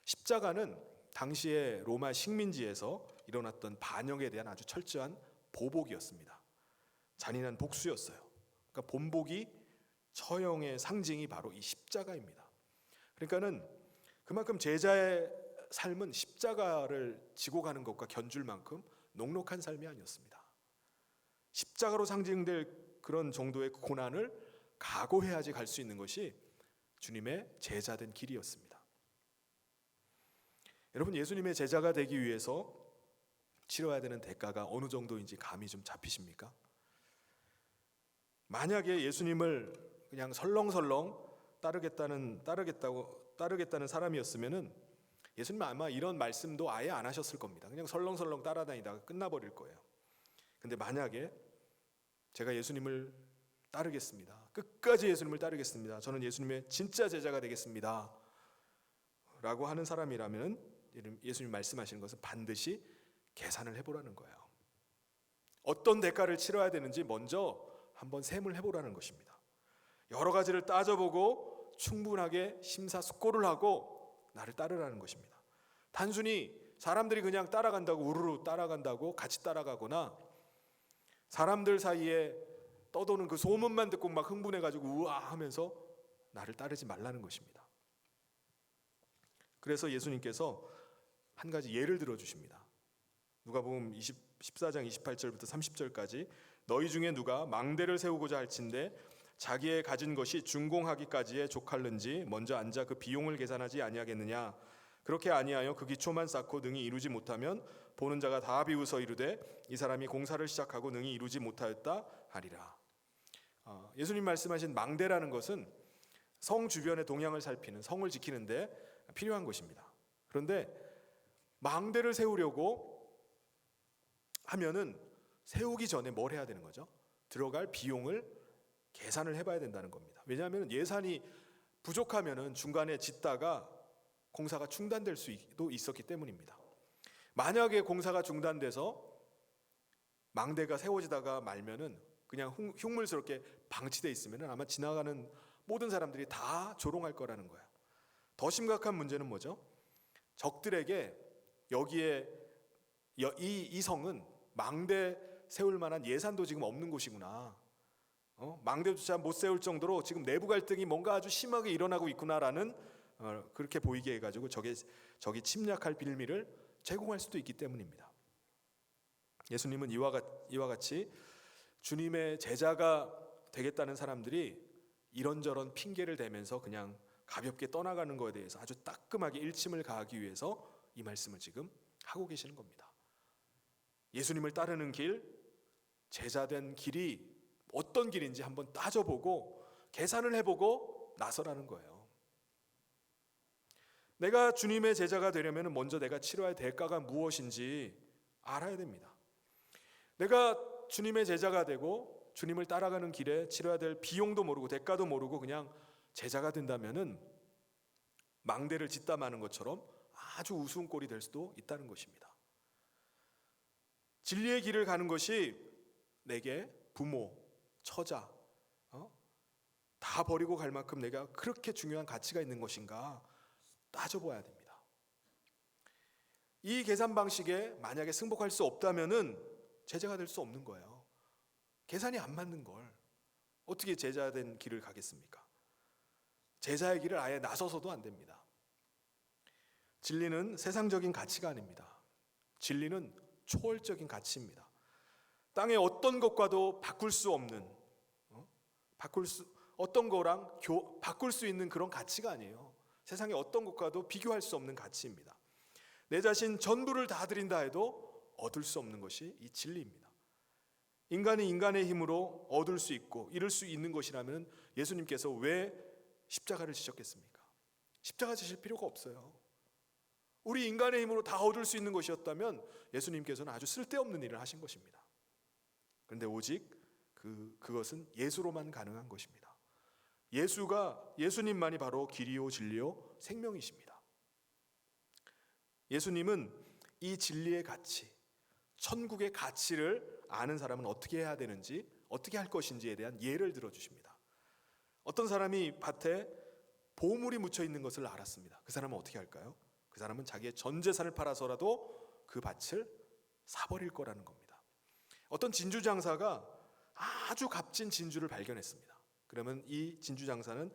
십자가는 당시의 로마 식민지에서 일어났던 반역에 대한 아주 철저한 보복이었습니다. 잔인한 복수였어요. 그러니까 본복이 처형의 상징이 바로 이 십자가입니다. 그러니까는 그만큼 제자의 삶은 십자가를 지고 가는 것과 견줄 만큼 녹록한 삶이 아니었습니다. 십자가로 상징될 그런 정도의 고난을 각오해야지 갈 수 있는 것이 주님의 제자된 길이었습니다. 여러분, 예수님의 제자가 되기 위해서 치러야 되는 대가가 어느 정도인지 감이 좀 잡히십니까? 만약에 예수님을 그냥 설렁설렁 따르겠다는 사람이었으면은 예수님은 아마 이런 말씀도 아예 안 하셨을 겁니다. 그냥 설렁설렁 따라다니다가 끝나버릴 거예요. 근데 만약에 제가 예수님을 따르겠습니다. 끝까지 예수님을 따르겠습니다. 저는 예수님의 진짜 제자가 되겠습니다. 라고 하는 사람이라면 예수님 말씀하시는 것은 반드시 계산을 해보라는 거예요. 어떤 대가를 치러야 되는지 먼저 한번 셈을 해보라는 것입니다. 여러 가지를 따져보고 충분하게 심사숙고를 하고 나를 따르라는 것입니다. 단순히 사람들이 그냥 따라간다고 우르르 따라간다고 같이 따라가거나 사람들 사이에 떠도는 그 소문만 듣고 막 흥분해가지고 우아 하면서 나를 따르지 말라는 것입니다. 그래서 예수님께서 한 가지 예를 들어주십니다. 누가복음 14장 28절부터 30절까지 너희 중에 누가 망대를 세우고자 할진대 자기의 가진 것이 준공하기까지에 족할는지 먼저 앉아 그 비용을 계산하지 아니하겠느냐. 그렇게 아니하여 그 기초만 쌓고 능히 이루지 못하면 보는 자가 다 비웃어 이르되 이 사람이 공사를 시작하고 능히 이루지 못하였다 하리라. 예수님 말씀하신 망대라는 것은 성 주변의 동향을 살피는, 성을 지키는데 필요한 것입니다. 그런데 망대를 세우려고 하면은 세우기 전에 뭘 해야 되는 거죠? 들어갈 비용을 계산을 해봐야 된다는 겁니다. 왜냐하면 예산이 부족하면은 중간에 짓다가 공사가 중단될 수도 있었기 때문입니다. 만약에 공사가 중단돼서 망대가 세워지다가 말면은 그냥 흉물스럽게 방치돼 있으면은 아마 지나가는 모든 사람들이 다 조롱할 거라는 거예요. 더 심각한 문제는 뭐죠? 적들에게 여기에 이 성은 망대 세울 만한 예산도 지금 없는 곳이구나. 망대조차 못 세울 정도로 지금 내부 갈등이 뭔가 아주 심하게 일어나고 있구나라는 그렇게 보이게 해가지고 저기 침략할 빌미를 제공할 수도 있기 때문입니다. 예수님은 이와 같이 주님의 제자가 되겠다는 사람들이 이런저런 핑계를 대면서 그냥 가볍게 떠나가는 것에 대해서 아주 따끔하게 일침을 가하기 위해서 이 말씀을 지금 하고 계시는 겁니다. 예수님을 따르는 길, 제자된 길이 어떤 길인지 한번 따져보고 계산을 해보고 나서라는 거예요. 내가 주님의 제자가 되려면 먼저 내가 치러야 할 대가가 무엇인지 알아야 됩니다. 내가 주님의 제자가 되고 주님을 따라가는 길에 치러야 될 비용도 모르고 대가도 모르고 그냥 제자가 된다면은 망대를 짓다 마는 것처럼 아주 우스운 꼴이 될 수도 있다는 것입니다. 진리의 길을 가는 것이 내게 부모, 처자 다 버리고 갈 만큼 내가 그렇게 중요한 가치가 있는 것인가 따져봐야 됩니다. 이 계산 방식에 만약에 승복할 수 없다면은 제자가 될 수 없는 거예요. 계산이 안 맞는 걸 어떻게 제자된 길을 가겠습니까? 제자의 길을 아예 나서서도 안 됩니다. 진리는 세상적인 가치가 아닙니다. 진리는 초월적인 가치입니다. 땅의 어떤 것과도 바꿀 수 없는 어떤 거랑 바꿀 수 있는 그런 가치가 아니에요. 세상의 어떤 것과도 비교할 수 없는 가치입니다. 내 자신 전부를 다 드린다 해도 얻을 수 없는 것이 이 진리입니다. 인간이 인간의 힘으로 얻을 수 있고 이룰 수 있는 것이라면 예수님께서 왜 십자가를 지셨겠습니까? 십자가 지실 필요가 없어요. 우리 인간의 힘으로 다 얻을 수 있는 것이었다면 예수님께서는 아주 쓸데없는 일을 하신 것입니다. 그런데 오직 그것은 예수로만 가능한 것입니다. 예수님만이 바로 길이요 진리요 생명이십니다. 예수님은 이 진리의 가치, 천국의 가치를 아는 사람은 어떻게 해야 되는지, 어떻게 할 것인지에 대한 예를 들어주십니다. 어떤 사람이 밭에 보물이 묻혀 있는 것을 알았습니다. 그 사람은 어떻게 할까요? 그 사람은 자기의 전 재산을 팔아서라도 그 밭을 사버릴 거라는 겁니다. 어떤 진주 장사가 아주 값진 진주를 발견했습니다. 그러면 이 진주 장사는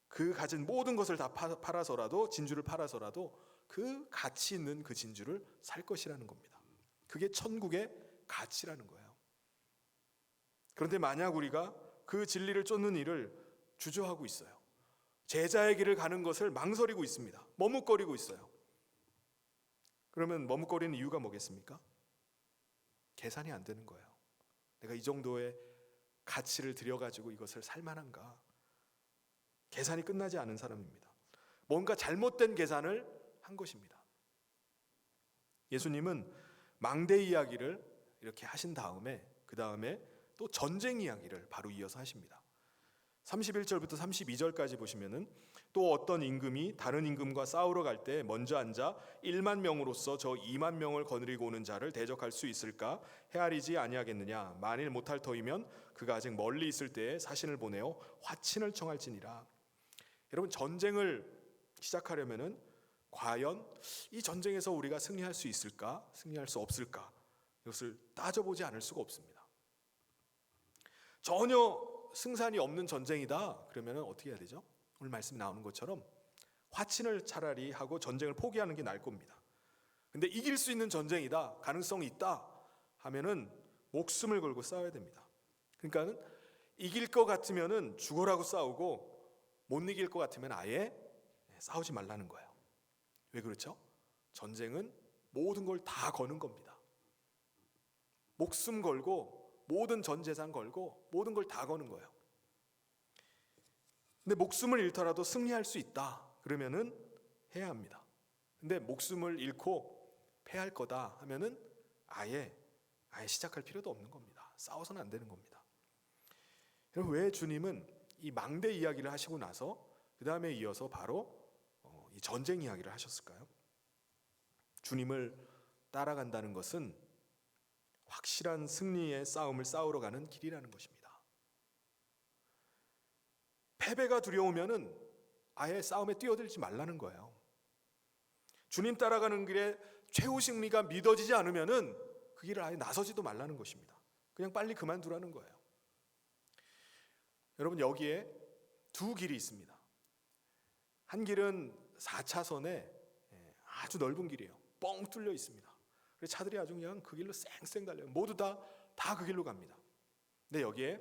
그 가진 모든 것을 다 팔아서라도, 진주를 팔아서라도 그 가치 있는 그 진주를 살 것이라는 겁니다. 그게 천국의 가치라는 거예요. 그런데 만약 우리가 그 진리를 쫓는 일을 주저하고 있어요. 제자의 길을 가는 것을 망설이고 있습니다. 머뭇거리고 있어요. 그러면 머뭇거리는 이유가 뭐겠습니까? 계산이 안 되는 거예요. 내가 이 정도의 가치를 들여가지고 이것을 살만한가? 계산이 끝나지 않은 사람입니다. 뭔가 잘못된 계산을 한 것입니다. 예수님은 망대 이야기를 이렇게 하신 다음에 그 다음에 또 전쟁 이야기를 바로 이어서 하십니다. 31절부터 32절까지 보시면은 또 어떤 임금이 다른 임금과 싸우러 갈 때 먼저 앉아 1만 명으로서 저 2만 명을 거느리고 오는 자를 대적할 수 있을까 헤아리지 아니하겠느냐. 만일 못할 터이면 그가 아직 멀리 있을 때에 사신을 보내어 화친을 청할지니라. 여러분, 전쟁을 시작하려면은 과연 이 전쟁에서 우리가 승리할 수 있을까, 승리할 수 없을까, 이것을 따져보지 않을 수가 없습니다. 전혀 승산이 없는 전쟁이다 그러면 어떻게 해야 되죠? 오늘 말씀이 나오는 것처럼 화친을 차라리 하고 전쟁을 포기하는 게 나을 겁니다. 근데 이길 수 있는 전쟁이다, 가능성이 있다 하면은 목숨을 걸고 싸워야 됩니다. 그러니까 이길 것 같으면은 죽어라고 싸우고 못 이길 것 같으면 아예 싸우지 말라는 거예요. 왜 그렇죠? 전쟁은 모든 걸 다 거는 겁니다. 목숨 걸고 모든 전 재산 걸고 모든 걸 다 거는 거예요. 근데 목숨을 잃더라도 승리할 수 있다 그러면은 해야 합니다. 근데 목숨을 잃고 패할 거다 하면은 아예 시작할 필요도 없는 겁니다. 싸워서는 안 되는 겁니다. 그럼 왜 주님은 이 망대 이야기를 하시고 나서 그 다음에 이어서 바로 이 전쟁 이야기를 하셨을까요? 주님을 따라간다는 것은 확실한 승리의 싸움을 싸우러 가는 길이라는 것입니다. 패배가 두려우면은 아예 싸움에 뛰어들지 말라는 거예요. 주님 따라가는 길에 최후 승리가 믿어지지 않으면은 그 길을 아예 나서지도 말라는 것입니다. 그냥 빨리 그만두라는 거예요. 여러분, 여기에 두 길이 있습니다. 한 길은 4차선에 아주 넓은 길이에요. 뻥 뚫려 있습니다. 그래서 차들이 아주 그냥 그 길로 쌩쌩 달려요. 모두 다 그 길로 갑니다. 근데 여기에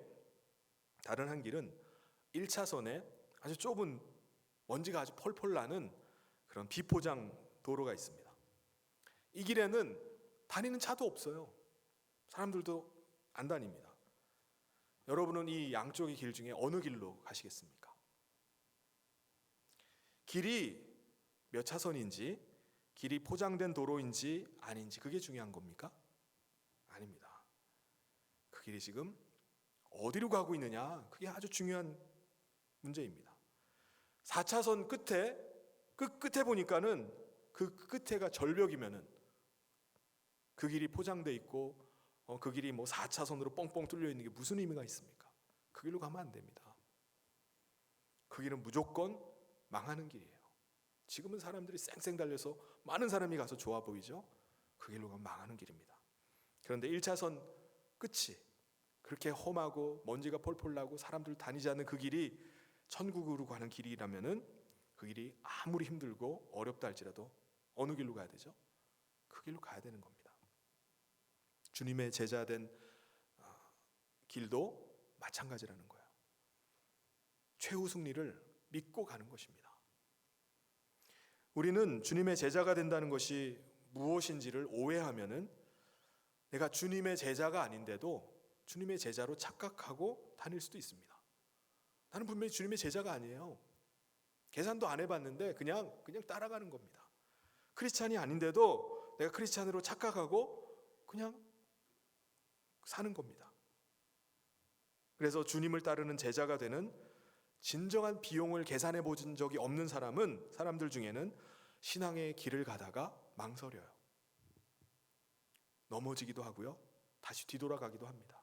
다른 한 길은 1차선에 아주 좁은 먼지가 아주 펄펄 나는 그런 비포장 도로가 있습니다. 이 길에는 다니는 차도 없어요. 사람들도 안 다닙니다. 여러분은 이 양쪽의 길 중에 어느 길로 가시겠습니까? 길이 몇 차선인지, 길이 포장된 도로인지 아닌지 그게 중요한 겁니까? 아닙니다. 그 길이 지금 어디로 가고 있느냐, 그게 아주 중요한 문제입니다. 4차선 끝에, 그 끝에 보니까는 그 끝에가 절벽이면은 그 길이 포장돼 있고 그 길이 뭐 4차선으로 뻥뻥 뚫려 있는 게 무슨 의미가 있습니까? 그 길로 가면 안 됩니다. 그 길은 무조건 망하는 길이에요. 지금은 사람들이 쌩쌩 달려서 많은 사람이 가서 좋아 보이죠? 그 길로 가면 망하는 길입니다. 그런데 1차선 끝이 그렇게 험하고 먼지가 폴폴 나고 사람들 다니지 않는 그 길이 천국으로 가는 길이라면은 그 길이 아무리 힘들고 어렵다 할지라도 어느 길로 가야 되죠? 그 길로 가야 되는 겁니다. 주님의 제자된 길도 마찬가지라는 거예요. 최후 승리를 믿고 가는 것입니다. 우리는 주님의 제자가 된다는 것이 무엇인지를 오해하면은 내가 주님의 제자가 아닌데도 주님의 제자로 착각하고 다닐 수도 있습니다. 나는 분명히 주님의 제자가 아니에요. 계산도 안 해봤는데 그냥 따라가는 겁니다. 크리스찬이 아닌데도 내가 크리스찬으로 착각하고 그냥 사는 겁니다. 그래서 주님을 따르는 제자가 되는 진정한 비용을 계산해 본 적이 없는 사람들 중에는 신앙의 길을 가다가 망설여요. 넘어지기도 하고요. 다시 뒤돌아가기도 합니다.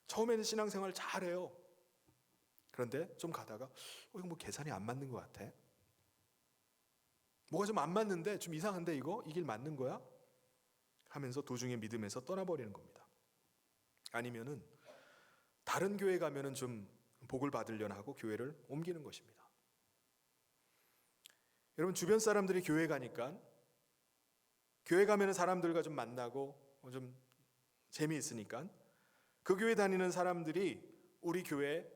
처음에는 신앙생활 잘해요. 그런데 좀 가다가 이거 뭐 계산이 안 맞는 것 같아. 뭐가 좀 안 맞는데, 좀 이상한데 이 길 맞는 거야? 하면서 도중에 믿음에서 떠나버리는 겁니다. 아니면은 다른 교회 가면은 좀 복을 받으려나 하고 교회를 옮기는 것입니다. 여러분, 주변 사람들이 교회 가니까 교회 가면은 사람들과 좀 만나고 좀 재미있으니까 그 교회 다니는 사람들이 우리 교회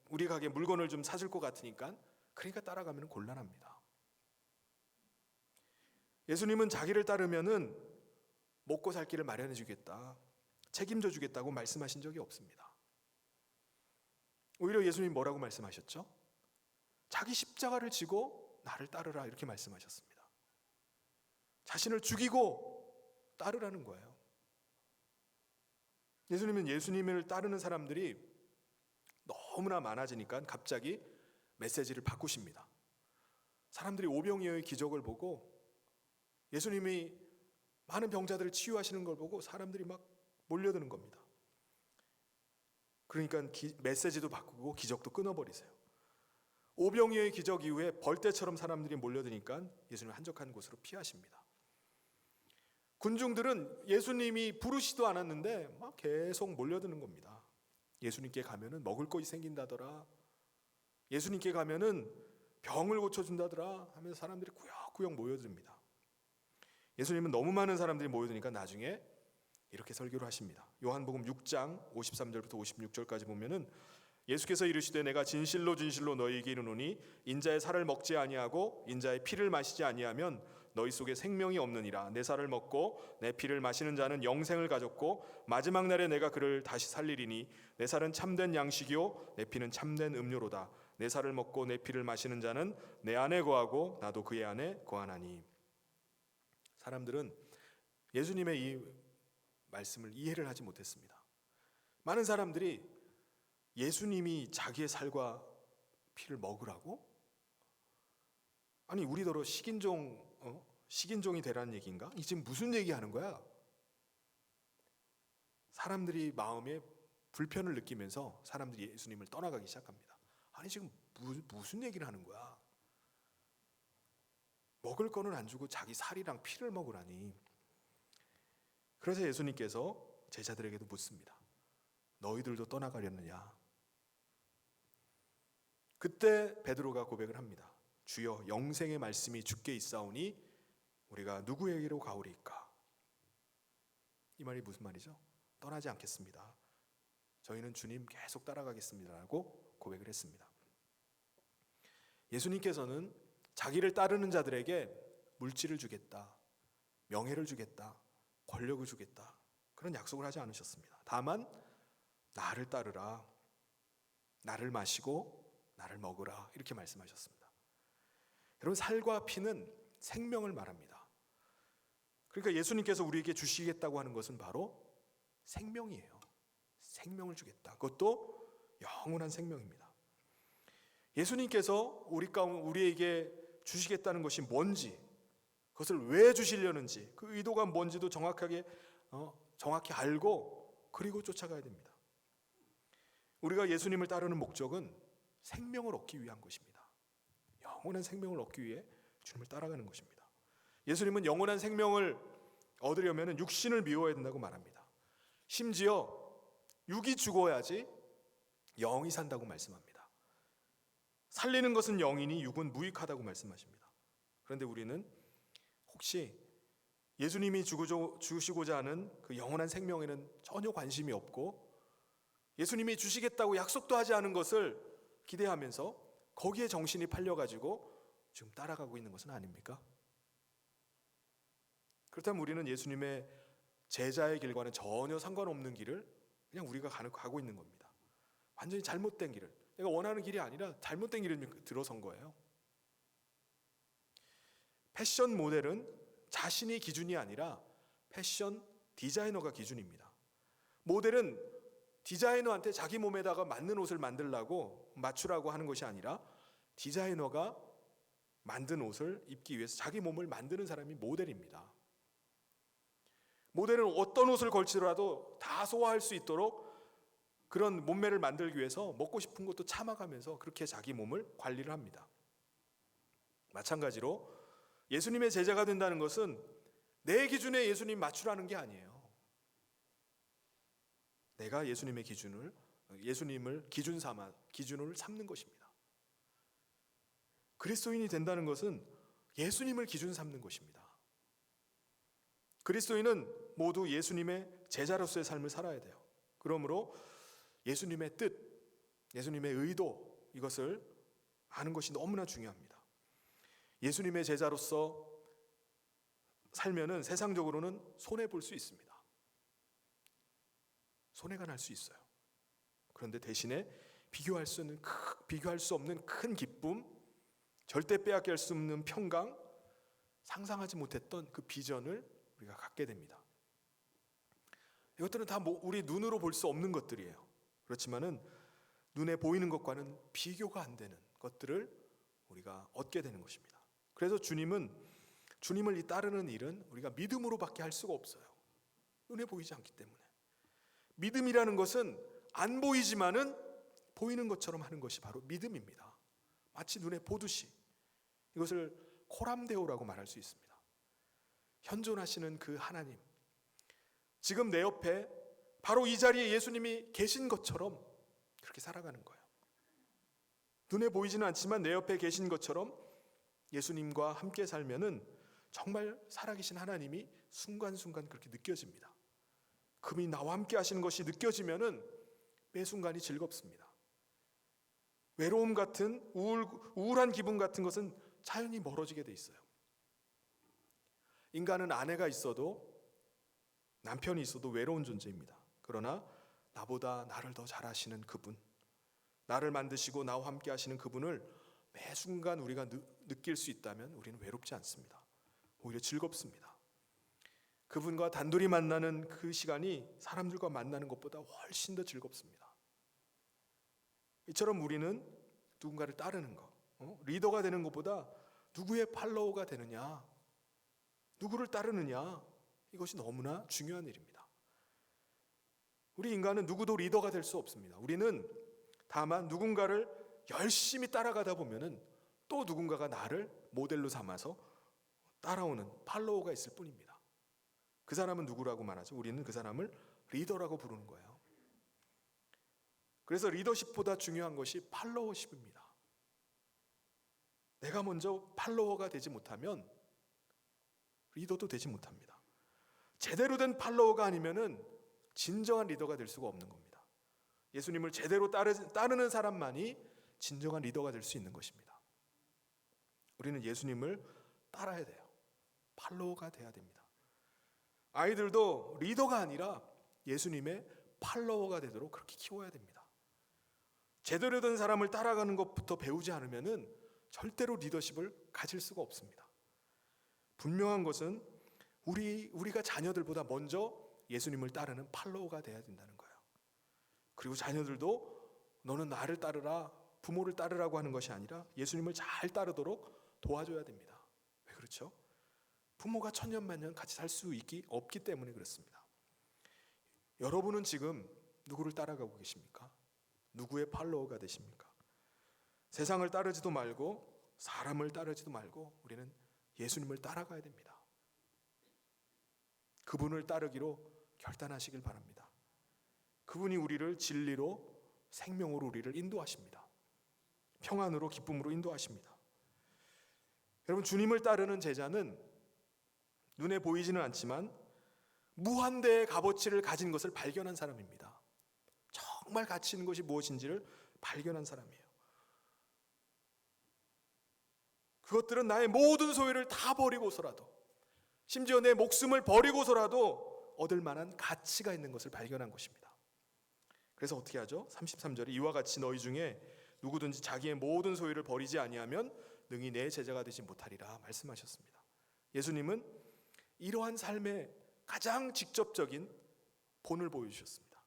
우리 가게 물건을 좀 사줄 것 같으니까 그러니까 따라가면 곤란합니다. 예수님은 자기를 따르면은 먹고 살 길을 마련해 주겠다, 책임져 주겠다고 말씀하신 적이 없습니다. 오히려 예수님 뭐라고 말씀하셨죠? 자기 십자가를 지고 나를 따르라, 이렇게 말씀하셨습니다. 자신을 죽이고 따르라는 거예요. 예수님을 따르는 사람들이 너무나 많아지니까 갑자기 메시지를 바꾸십니다. 사람들이 오병이어의 기적을 보고, 예수님이 많은 병자들을 치유하시는 걸 보고 사람들이 막 몰려드는 겁니다. 그러니까 메시지도 바꾸고 기적도 끊어버리세요. 오병이어의 기적 이후에 벌떼처럼 사람들이 몰려드니까 예수님 한적한 곳으로 피하십니다. 군중들은 예수님이 부르시도 않았는데 막 계속 몰려드는 겁니다. 예수님께 가면은 먹을 것이 생긴다더라, 예수님께 가면은 병을 고쳐준다더라 하면서 사람들이 꾸역꾸역 모여듭니다. 예수님은 너무 많은 사람들이 모여드니까 나중에 이렇게 설교를 하십니다. 요한복음 6장 53절부터 56절까지 보면은 예수께서 이르시되 내가 진실로 진실로 너희에게 이르노니 인자의 살을 먹지 아니하고 인자의 피를 마시지 아니하면 너희 속에 생명이 없느니라. 내 살을 먹고 내 피를 마시는 자는 영생을 가졌고 마지막 날에 내가 그를 다시 살리리니 내 살은 참된 양식이요 내 피는 참된 음료로다. 내 살을 먹고 내 피를 마시는 자는 내 안에 거하고 나도 그의 안에 거하나니. 사람들은 예수님의 이 말씀을 이해를 하지 못했습니다. 많은 사람들이 예수님이 자기의 살과 피를 먹으라고? 아니, 우리더러 식인종이 되라는 얘기인가? 이 지금 무슨 얘기하는 거야? 사람들이 마음에 불편을 느끼면서 사람들이 예수님을 떠나가기 시작합니다. 아니, 지금 무슨 얘기를 하는 거야? 먹을 거는 안 주고 자기 살이랑 피를 먹으라니. 그래서 예수님께서 제자들에게도 묻습니다. 너희들도 떠나가려느냐? 그때 베드로가 고백을 합니다. 주여, 영생의 말씀이 주께 있사오니 우리가 누구에게로 가오리까? 이 말이 무슨 말이죠? 떠나지 않겠습니다. 저희는 주님 계속 따라가겠습니다라고 고백을 했습니다. 예수님께서는 자기를 따르는 자들에게 물질을 주겠다, 명예를 주겠다, 권력을 주겠다, 그런 약속을 하지 않으셨습니다. 다만 나를 따르라, 나를 마시고 나를 먹으라, 이렇게 말씀하셨습니다. 여러분, 살과 피는 생명을 말합니다. 그러니까 예수님께서 우리에게 주시겠다고 하는 것은 바로 생명이에요. 생명을 주겠다. 그것도 영원한 생명입니다. 예수님께서 우리에게 주시겠다는 것이 뭔지, 그것을 왜 주시려는지, 그 의도가 뭔지도 정확히 알고 그리고 쫓아가야 됩니다. 우리가 예수님을 따르는 목적은 생명을 얻기 위한 것입니다. 영원한 생명을 얻기 위해 주님을 따라가는 것입니다. 예수님은 영원한 생명을 얻으려면 육신을 미워야 된다고 말합니다. 심지어 육이 죽어야지 영이 산다고 말씀합니다. 살리는 것은 영이니 육은 무익하다고 말씀하십니다. 그런데 우리는 혹시 예수님이 주시고자 하는 그 영원한 생명에는 전혀 관심이 없고 예수님이 주시겠다고 약속도 하지 않은 것을 기대하면서 거기에 정신이 팔려가지고 지금 따라가고 있는 것은 아닙니까? 그렇다면 우리는 예수님의 제자의 길과는 전혀 상관없는 길을 그냥 우리가 가고 있는 겁니다. 완전히 잘못된 길을, 내가 원하는 길이 아니라 잘못된 길을 들어선 거예요. 패션 모델은 자신이 기준이 아니라 패션 디자이너가 기준입니다. 모델은 디자이너한테 자기 몸에다가 맞는 옷을 맞추라고 하는 것이 아니라 디자이너가 만든 옷을 입기 위해서 자기 몸을 만드는 사람이 모델입니다. 모델은 어떤 옷을 걸치더라도 다 소화할 수 있도록 그런 몸매를 만들기 위해서 먹고 싶은 것도 참아가면서 그렇게 자기 몸을 관리를 합니다. 마찬가지로 예수님의 제자가 된다는 것은 내 기준에 예수님 맞추라는 게 아니에요. 내가 예수님을 기준을 삼는 것입니다. 그리스도인이 된다는 것은 예수님을 기준 삼는 것입니다. 그리스도인은 모두 예수님의 제자로서의 삶을 살아야 돼요. 그러므로 예수님의 뜻, 예수님의 의도, 이것을 아는 것이 너무나 중요합니다. 예수님의 제자로서 살면은 세상적으로는 손해볼 수 있습니다. 손해가 날 수 있어요. 그런데 대신에 비교할 수 없는 큰 기쁨, 절대 빼앗길 수 없는 평강, 상상하지 못했던 그 비전을 우리가 갖게 됩니다. 이것들은 다 우리 눈으로 볼 수 없는 것들이에요. 그렇지만은 눈에 보이는 것과는 비교가 안 되는 것들을 우리가 얻게 되는 것입니다. 그래서 주님을 따르는 일은 우리가 믿음으로밖에 할 수가 없어요. 눈에 보이지 않기 때문에. 믿음이라는 것은 안 보이지만은 보이는 것처럼 하는 것이 바로 믿음입니다. 마치 눈에 보듯이. 이것을 코람데오라고 말할 수 있습니다. 현존하시는 그 하나님, 지금 내 옆에 바로 이 자리에 예수님이 계신 것처럼 그렇게 살아가는 거예요. 눈에 보이지는 않지만 내 옆에 계신 것처럼 예수님과 함께 살면은 정말 살아계신 하나님이 순간순간 그렇게 느껴집니다. 그분이 나와 함께 하시는 것이 느껴지면은 매 순간이 즐겁습니다. 외로움 같은 우울한 기분 같은 것은 자연히 멀어지게 돼 있어요. 인간은 아내가 있어도 남편이 있어도 외로운 존재입니다. 그러나 나보다 나를 더 잘하시는 그분, 나를 만드시고 나와 함께 하시는 그분을 매 순간 우리가 느낄 수 있다면 우리는 외롭지 않습니다. 오히려 즐겁습니다. 그분과 단둘이 만나는 그 시간이 사람들과 만나는 것보다 훨씬 더 즐겁습니다. 이처럼 우리는 누군가를 따르는 것, 리더가 되는 것보다 누구의 팔로워가 되느냐, 누구를 따르느냐, 이것이 너무나 중요한 일입니다. 우리 인간은 누구도 리더가 될 수 없습니다. 우리는 다만 누군가를 열심히 따라가다 보면은 또 누군가가 나를 모델로 삼아서 따라오는 팔로워가 있을 뿐입니다. 그 사람은 누구라고 말하죠? 우리는 그 사람을 리더라고 부르는 거예요. 그래서 리더십보다 중요한 것이 팔로워십입니다. 내가 먼저 팔로워가 되지 못하면 리더도 되지 못합니다. 제대로 된 팔로워가 아니면은 진정한 리더가 될 수가 없는 겁니다. 예수님을 제대로 따르는 사람만이 진정한 리더가 될 수 있는 것입니다. 우리는 예수님을 따라야 돼요. 팔로워가 돼야 됩니다. 아이들도 리더가 아니라 예수님의 팔로워가 되도록 그렇게 키워야 됩니다. 제대로 된 사람을 따라가는 것부터 배우지 않으면은 절대로 리더십을 가질 수가 없습니다. 분명한 것은 우리가 자녀들보다 먼저 예수님을 따르는 팔로워가 돼야 된다는 거예요. 그리고 자녀들도 너는 나를 따르라, 부모를 따르라고 하는 것이 아니라 예수님을 잘 따르도록 도와줘야 됩니다. 왜 그렇죠? 부모가 천년만년 같이 살 수 없기 때문에 그렇습니다. 여러분은 지금 누구를 따라가고 계십니까? 누구의 팔로워가 되십니까? 세상을 따르지도 말고 사람을 따르지도 말고 우리는 예수님을 따라가야 됩니다. 그분을 따르기로 결단하시길 바랍니다. 그분이 우리를 진리로 생명으로 우리를 인도하십니다. 평안으로 기쁨으로 인도하십니다. 여러분, 주님을 따르는 제자는 눈에 보이지는 않지만 무한대의 값어치를 가진 것을 발견한 사람입니다. 정말 가치 있는 것이 무엇인지를 발견한 사람이에요. 그것들은 나의 모든 소유를 다 버리고서라도, 심지어 내 목숨을 버리고서라도 얻을 만한 가치가 있는 것을 발견한 것입니다. 그래서 어떻게 하죠? 33절에 이와 같이 너희 중에 누구든지 자기의 모든 소유를 버리지 아니하면 능히 내 제자가 되지 못하리라 말씀하셨습니다. 예수님은 이러한 삶의 가장 직접적인 본을 보여주셨습니다.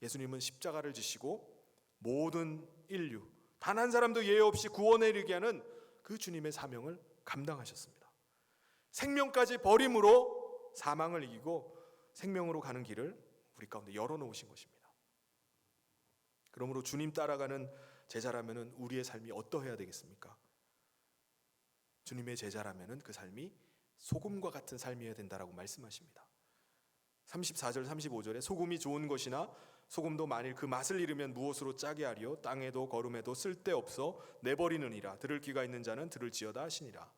예수님은 십자가를 지시고 모든 인류, 단 한 사람도 예외 없이 구원에 이르게 하는 그 주님의 사명을 감당하셨습니다. 생명까지 버림으로 사망을 이기고 생명으로 가는 길을 우리 가운데 열어놓으신 것입니다. 그러므로 주님 따라가는 제자라면 우리의 삶이 어떠해야 되겠습니까? 주님의 제자라면 그 삶이 소금과 같은 삶이어야 된다라고 말씀하십니다. 34절 35절에 소금이 좋은 것이나 소금도 만일 그 맛을 잃으면 무엇으로 짜게 하리요? 땅에도 거름에도 쓸데없어 내버리느니라. 들을 귀가 있는 자는 들을지어다 하시니라.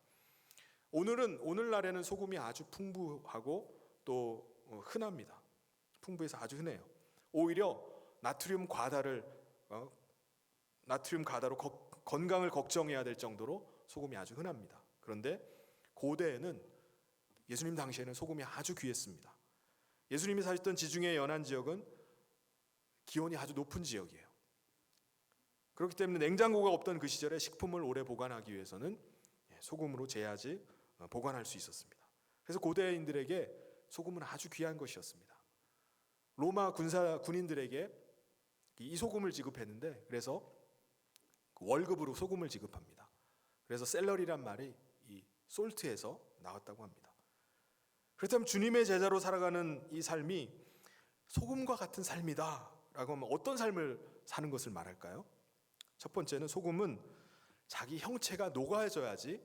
오늘날에는 소금이 아주 풍부하고 또 흔합니다. 풍부해서 아주 흔해요. 오히려 나트륨 과다로 건강을 걱정해야 될 정도로 소금이 아주 흔합니다. 그런데 고대에는, 예수님 당시에는 소금이 아주 귀했습니다. 예수님이 사셨던 지중해 연안 지역은 기온이 아주 높은 지역이에요. 그렇기 때문에 냉장고가 없던 그 시절에 식품을 오래 보관하기 위해서는 소금으로 재야지 보관할 수 있었습니다. 그래서 고대인들에게 소금은 아주 귀한 것이었습니다. 로마 군인들에게 이 소금을 지급했는데, 그래서 월급으로 소금을 지급합니다. 그래서 셀러리란 말이 이 솔트에서 나왔다고 합니다. 그렇다면 주님의 제자로 살아가는 이 삶이 소금과 같은 삶이다 라고 하면 어떤 삶을 사는 것을 말할까요? 첫 번째는 소금은 자기 형체가 녹아져야지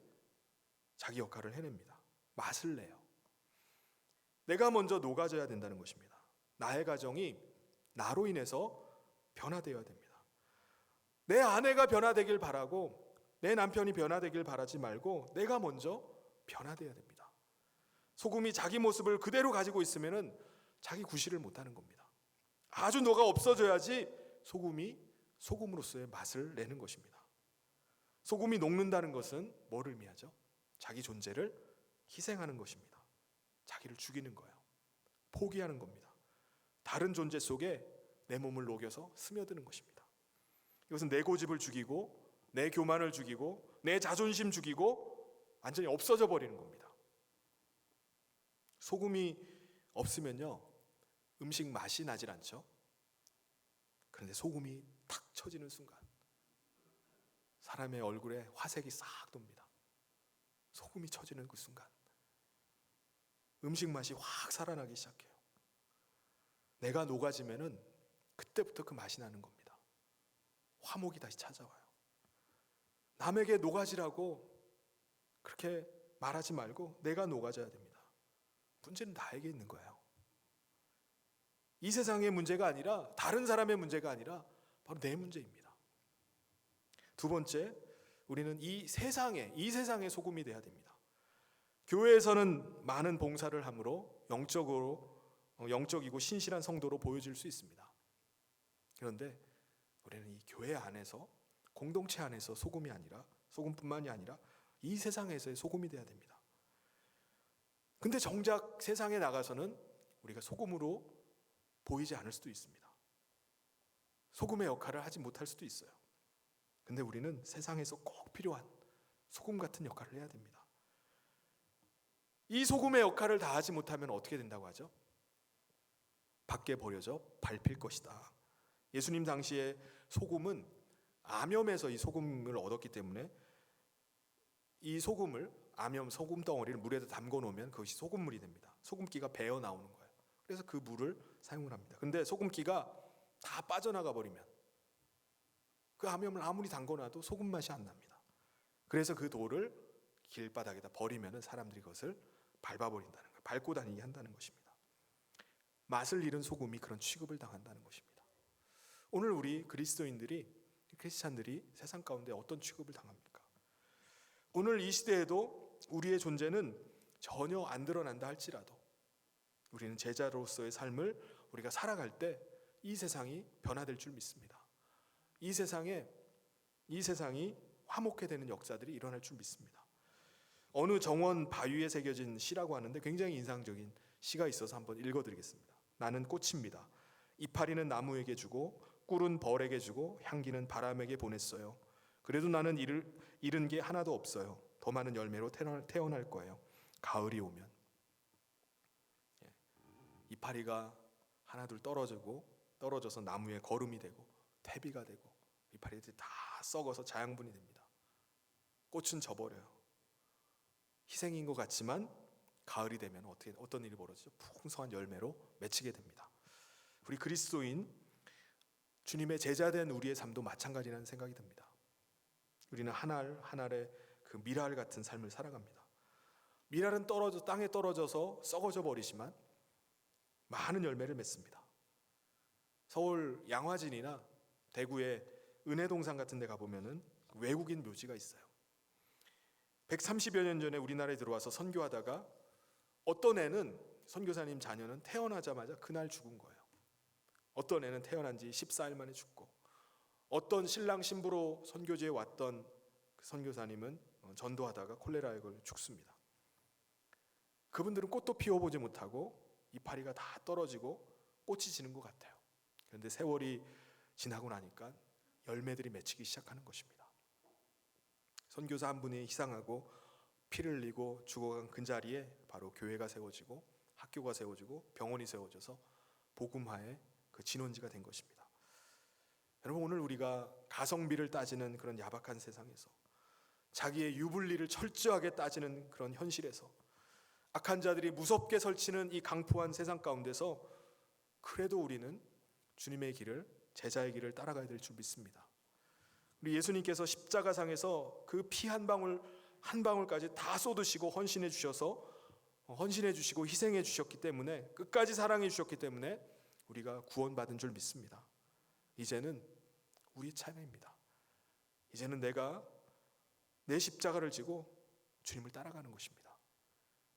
자기 역할을 해냅니다. 맛을 내요. 내가 먼저 녹아져야 된다는 것입니다. 나의 가정이 나로 인해서 변화되어야 됩니다. 내 아내가 변화되길 바라고 내 남편이 변화되길 바라지 말고 내가 먼저 변화되어야 됩니다. 소금이 자기 모습을 그대로 가지고 있으면 자기 구실을 못하는 겁니다. 아주 녹아 없어져야지 소금이 소금으로서의 맛을 내는 것입니다. 소금이 녹는다는 것은 뭐를 의미하죠? 자기 존재를 희생하는 것입니다. 자기를 죽이는 거예요. 포기하는 겁니다. 다른 존재 속에 내 몸을 녹여서 스며드는 것입니다. 이것은 내 고집을 죽이고 내 교만을 죽이고 내 자존심 죽이고 완전히 없어져 버리는 겁니다. 소금이 없으면요, 음식 맛이 나질 않죠. 그런데 소금이 탁 쳐지는 순간 사람의 얼굴에 화색이 싹 돕니다. 소금이 쳐지는 그 순간 음식 맛이 확 살아나기 시작해요. 내가 녹아지면은 그때부터 그 맛이 나는 겁니다. 화목이 다시 찾아와요. 남에게 녹아지라고 그렇게 말하지 말고 내가 녹아져야 됩니다. 문제는 나에게 있는 거예요. 이 세상의 문제가 아니라, 다른 사람의 문제가 아니라 바로 내 문제입니다. 두 번째, 우리는 이 세상의 소금이 돼야 됩니다. 교회에서는 많은 봉사를 함으로 영적이고 신실한 성도로 보여질 수 있습니다. 그런데 우리는 이 교회 안에서, 공동체 안에서 소금뿐만이 아니라 이 세상에서의 소금이 돼야 됩니다. 근데 정작 세상에 나가서는 우리가 소금으로 보이지 않을 수도 있습니다. 소금의 역할을 하지 못할 수도 있어요. 근데 우리는 세상에서 꼭 필요한 소금 같은 역할을 해야 됩니다. 이 소금의 역할을 다하지 못하면 어떻게 된다고 하죠? 밖에 버려져 밟힐 것이다. 예수님 당시에 소금은 암염에서 이 소금을 얻었기 때문에 이 소금을, 소금 덩어리를 물에다 담궈 놓으면 그것이 소금물이 됩니다. 소금기가 배어 나오는 거예요. 그래서 그 물을 사용을 합니다. 근데 소금기가 다 빠져나가 버리면 그 암염을 아무리 담궈놔도 소금 맛이 안 납니다. 그래서 그 돌을 길바닥에다 버리면 사람들이 그것을 밟아버린다는 거예요. 밟고 다니게 한다는 것입니다. 맛을 잃은 소금이 그런 취급을 당한다는 것입니다. 오늘 우리 크리스찬들이 세상 가운데 어떤 취급을 당합니까? 오늘 이 시대에도 우리의 존재는 전혀 안 드러난다 할지라도 우리는 제자로서의 삶을 우리가 살아갈 때 이 세상이 변화될 줄 믿습니다. 이 세상이 화목해 되는 역사들이 일어날 줄 믿습니다. 어느 정원 바위에 새겨진 시라고 하는데 굉장히 인상적인 시가 있어서 한번 읽어드리겠습니다. 나는 꽃입니다. 이파리는 나무에게 주고 꿀은 벌에게 주고 향기는 바람에게 보냈어요. 그래도 나는 잃은 게 하나도 없어요. 더 많은 열매로 태어날 거예요. 가을이 오면. 이파리가 하나둘 떨어져서 나무에 거름이 되고 퇴비가 되고 이파리들이 다 썩어서 자양분이 됩니다. 꽃은 져버려요. 희생인 것 같지만 가을이 되면 어떤 일이 벌어지죠? 풍성한 열매로 맺히게 됩니다. 우리 그리스도인, 주님의 제자된 우리의 삶도 마찬가지라는 생각이 듭니다. 우리는 한 알 한 알의 그 밀알 같은 삶을 살아갑니다. 밀알은 땅에 떨어져서 썩어져 버리지만 많은 열매를 맺습니다. 서울 양화진이나 대구의 은혜동산 같은 데 가보면은 외국인 묘지가 있어요. 130여 년 전에 우리나라에 들어와서 선교하다가 어떤 애는, 선교사님 자녀는 태어나자마자 그날 죽은 거예요. 어떤 애는 태어난 지 14일 만에 죽고, 어떤 신랑 신부로 선교지에 왔던 그 선교사님은 전도하다가 콜레라에 걸려 죽습니다. 그분들은 꽃도 피워보지 못하고 이파리가 다 떨어지고 꽃이 지는 것 같아요. 그런데 세월이 지나고 나니까 열매들이 맺히기 시작하는 것입니다. 선교사 한 분이 희생하고 피를 흘리고 죽어간 그 자리에 바로 교회가 세워지고 학교가 세워지고 병원이 세워져서 복음화의 그 진원지가 된 것입니다. 여러분, 오늘 우리가 가성비를 따지는 그런 야박한 세상에서, 자기의 유불리를 철저하게 따지는 그런 현실에서, 악한 자들이 무섭게 설치는 이 강포한 세상 가운데서 그래도 우리는 주님의 길을, 제자의 길을 따라가야 될 줄 믿습니다. 우리 예수님께서 십자가상에서 그 피 한 방울 한 방울까지 다 쏟으시고 헌신해 주시고 희생해 주셨기 때문에, 끝까지 사랑해 주셨기 때문에 우리가 구원받은 줄 믿습니다. 이제는 우리 차례입니다. 이제는 내가 내 십자가를 지고 주님을 따라가는 것입니다.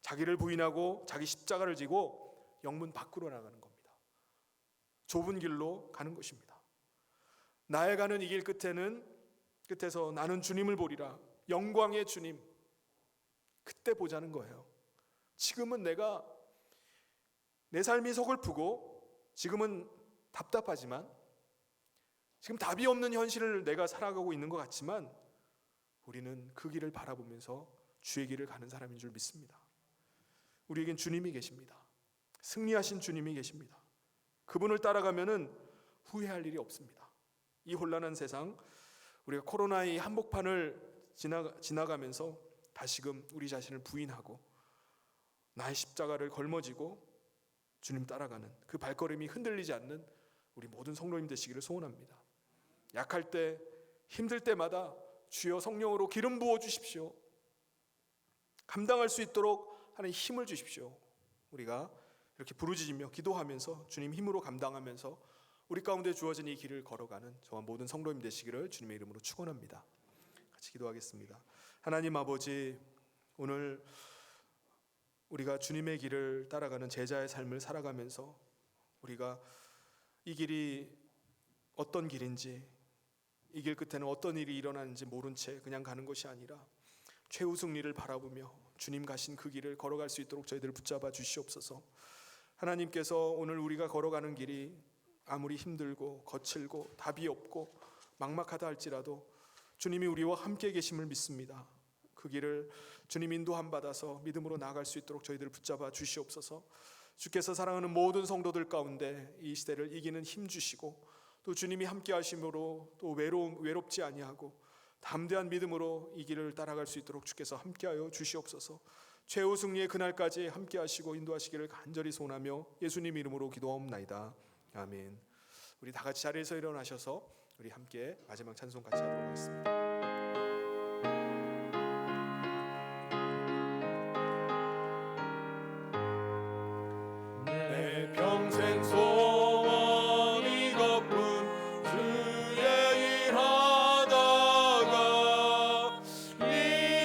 자기를 부인하고 자기 십자가를 지고 영문 밖으로 나가는 겁니다. 좁은 길로 가는 것입니다. 나의 가는 이 길 끝에서 나는 주님을 보리라, 영광의 주님, 그때 보자는 거예요. 지금은 내 삶이 서글프고 지금은 답답하지만, 지금 답이 없는 현실을 내가 살아가고 있는 것 같지만 우리는 그 길을 바라보면서 주의 길을 가는 사람인 줄 믿습니다. 우리에겐 주님이 계십니다. 승리하신 주님이 계십니다. 그분을 따라가면은 후회할 일이 없습니다. 이 혼란한 세상, 우리가 코로나의 한복판을 지나가면서 다시금 우리 자신을 부인하고 나의 십자가를 걸머쥐고 주님 따라가는 그 발걸음이 흔들리지 않는 우리 모든 성도님 되시기를 소원합니다. 약할 때, 힘들 때마다 주여 성령으로 기름 부어 주십시오. 감당할 수 있도록 하는 힘을 주십시오. 우리가 이렇게 부르짖으며 기도하면서 주님 힘으로 감당하면서 우리 가운데 주어진 이 길을 걸어가는 저와 모든 성도님 되시기를 주님의 이름으로 축원합니다. 같이 기도하겠습니다. 하나님 아버지, 오늘 우리가 주님의 길을 따라가는 제자의 삶을 살아가면서 우리가 이 길이 어떤 길인지, 이 길 끝에는 어떤 일이 일어나는지 모른 채 그냥 가는 것이 아니라 최후 승리를 바라보며 주님 가신 그 길을 걸어갈 수 있도록 저희들 붙잡아 주시옵소서. 하나님께서 오늘 우리가 걸어가는 길이 아무리 힘들고 거칠고 답이 없고 막막하다 할지라도 주님이 우리와 함께 계심을 믿습니다. 그 길을 주님 인도함 받아서 믿음으로 나아갈 수 있도록 저희들 붙잡아 주시옵소서. 주께서 사랑하는 모든 성도들 가운데 이 시대를 이기는 힘 주시고 또 주님이 함께 하심으로 또 외롭지 아니하고 담대한 믿음으로 이 길을 따라갈 수 있도록 주께서 함께하여 주시옵소서. 최후 승리의 그날까지 함께 하시고 인도하시기를 간절히 소원하며 예수님 이름으로 기도하옵나이다. 아멘. 우리 다 같이 자리에서 일어나셔서 우리 함께 마지막 찬송 같이 하도록 하겠습니다. 내 평생 소원 이것뿐 주의 일하다가 이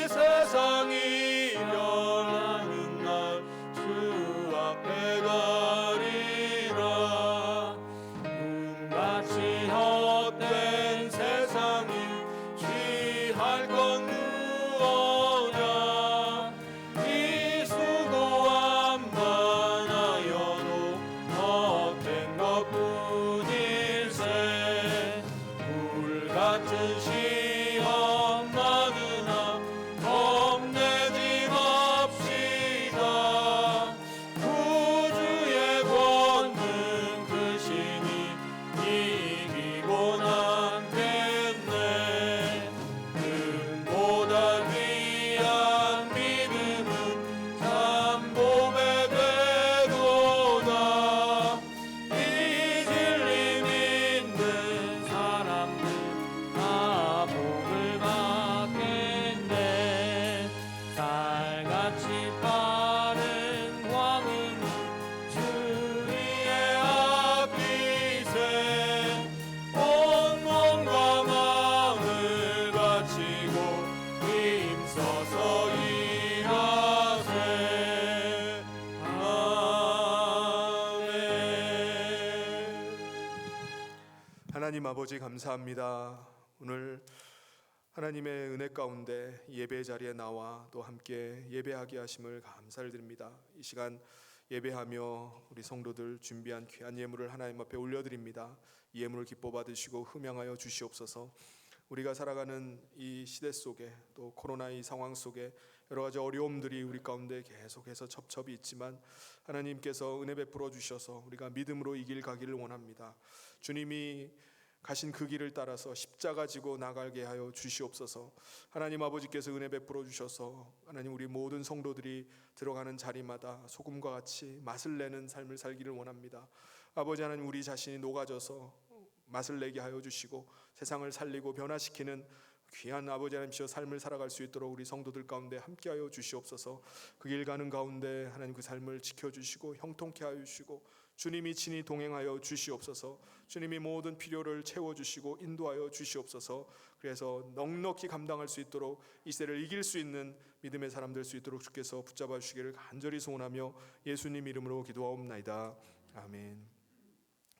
세상이 변하는 날 주 앞에 가리라. 꿈같이 헛된 세상이 취할 건 무엇냐. 이 수고함 많아여도 헛된 것뿐일세. 불같은 시험 많으나 겁내지 맙시다. 구주의 권능 크시니 이기고 남겠네. 금보다 귀한 믿음은 참복의 궤도다. 이 진리 믿는 사람들 다 복을 받겠네. 달같이 빠른 광흥 주위의 앞빛에 온 몸과 마음을 바치고 힘써서 일하세. 아멘. 하나님 아버지 감사합니다. 오늘 하나님의 은혜 가운데 예배 자리에 나와 또 함께 예배하게 하심을 감사를 드립니다. 이 시간 예배하며 우리 성도들 준비한 귀한 예물을 하나님 앞에 올려드립니다. 이 예물을 기뻐 받으시고 흠양하여 주시옵소서. 우리가 살아가는 이 시대 속에 또 코로나 이 상황 속에 여러 가지 어려움들이 우리 가운데 계속해서 첩첩이 있지만 하나님께서 은혜 베풀어 주셔서 우리가 믿음으로 이 길 가기를 원합니다. 주님이 가신 그 길을 따라서 십자가 지고 나가게 하여 주시옵소서. 하나님 아버지께서 은혜 베풀어 주셔서 하나님 우리 모든 성도들이 들어가는 자리마다 소금과 같이 맛을 내는 삶을 살기를 원합니다. 아버지 하나님, 우리 자신이 녹아져서 맛을 내게 하여 주시고 세상을 살리고 변화시키는 귀한 아버지 하나님이시여 삶을 살아갈 수 있도록 우리 성도들 가운데 함께하여 주시옵소서. 그 길 가는 가운데 하나님 그 삶을 지켜주시고 형통케 하여 주시고 주님이 친히 동행하여 주시옵소서. 주님이 모든 필요를 채워주시고 인도하여 주시옵소서. 그래서 넉넉히 감당할 수 있도록 이 세를 이길 수 있는 믿음의 사람 될 수 있도록 주께서 붙잡아 주시기를 간절히 소원하며 예수님 이름으로 기도하옵나이다. 아멘.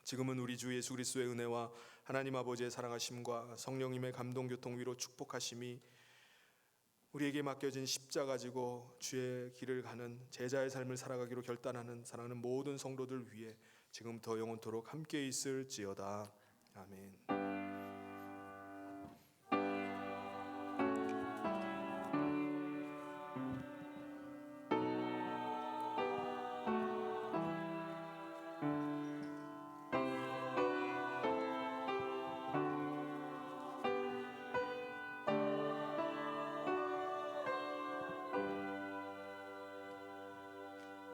지금은 우리 주 예수 그리스도의 은혜와 하나님 아버지의 사랑하심과 성령님의 감동 교통 위로 축복하심이 우리에게 맡겨진 십자가 지고 주의 길을 가는 제자의 삶을 살아가기로 결단하는 사랑하는 모든 성도들 위해 지금부터 영원토록 함께 있을지어다. 아멘.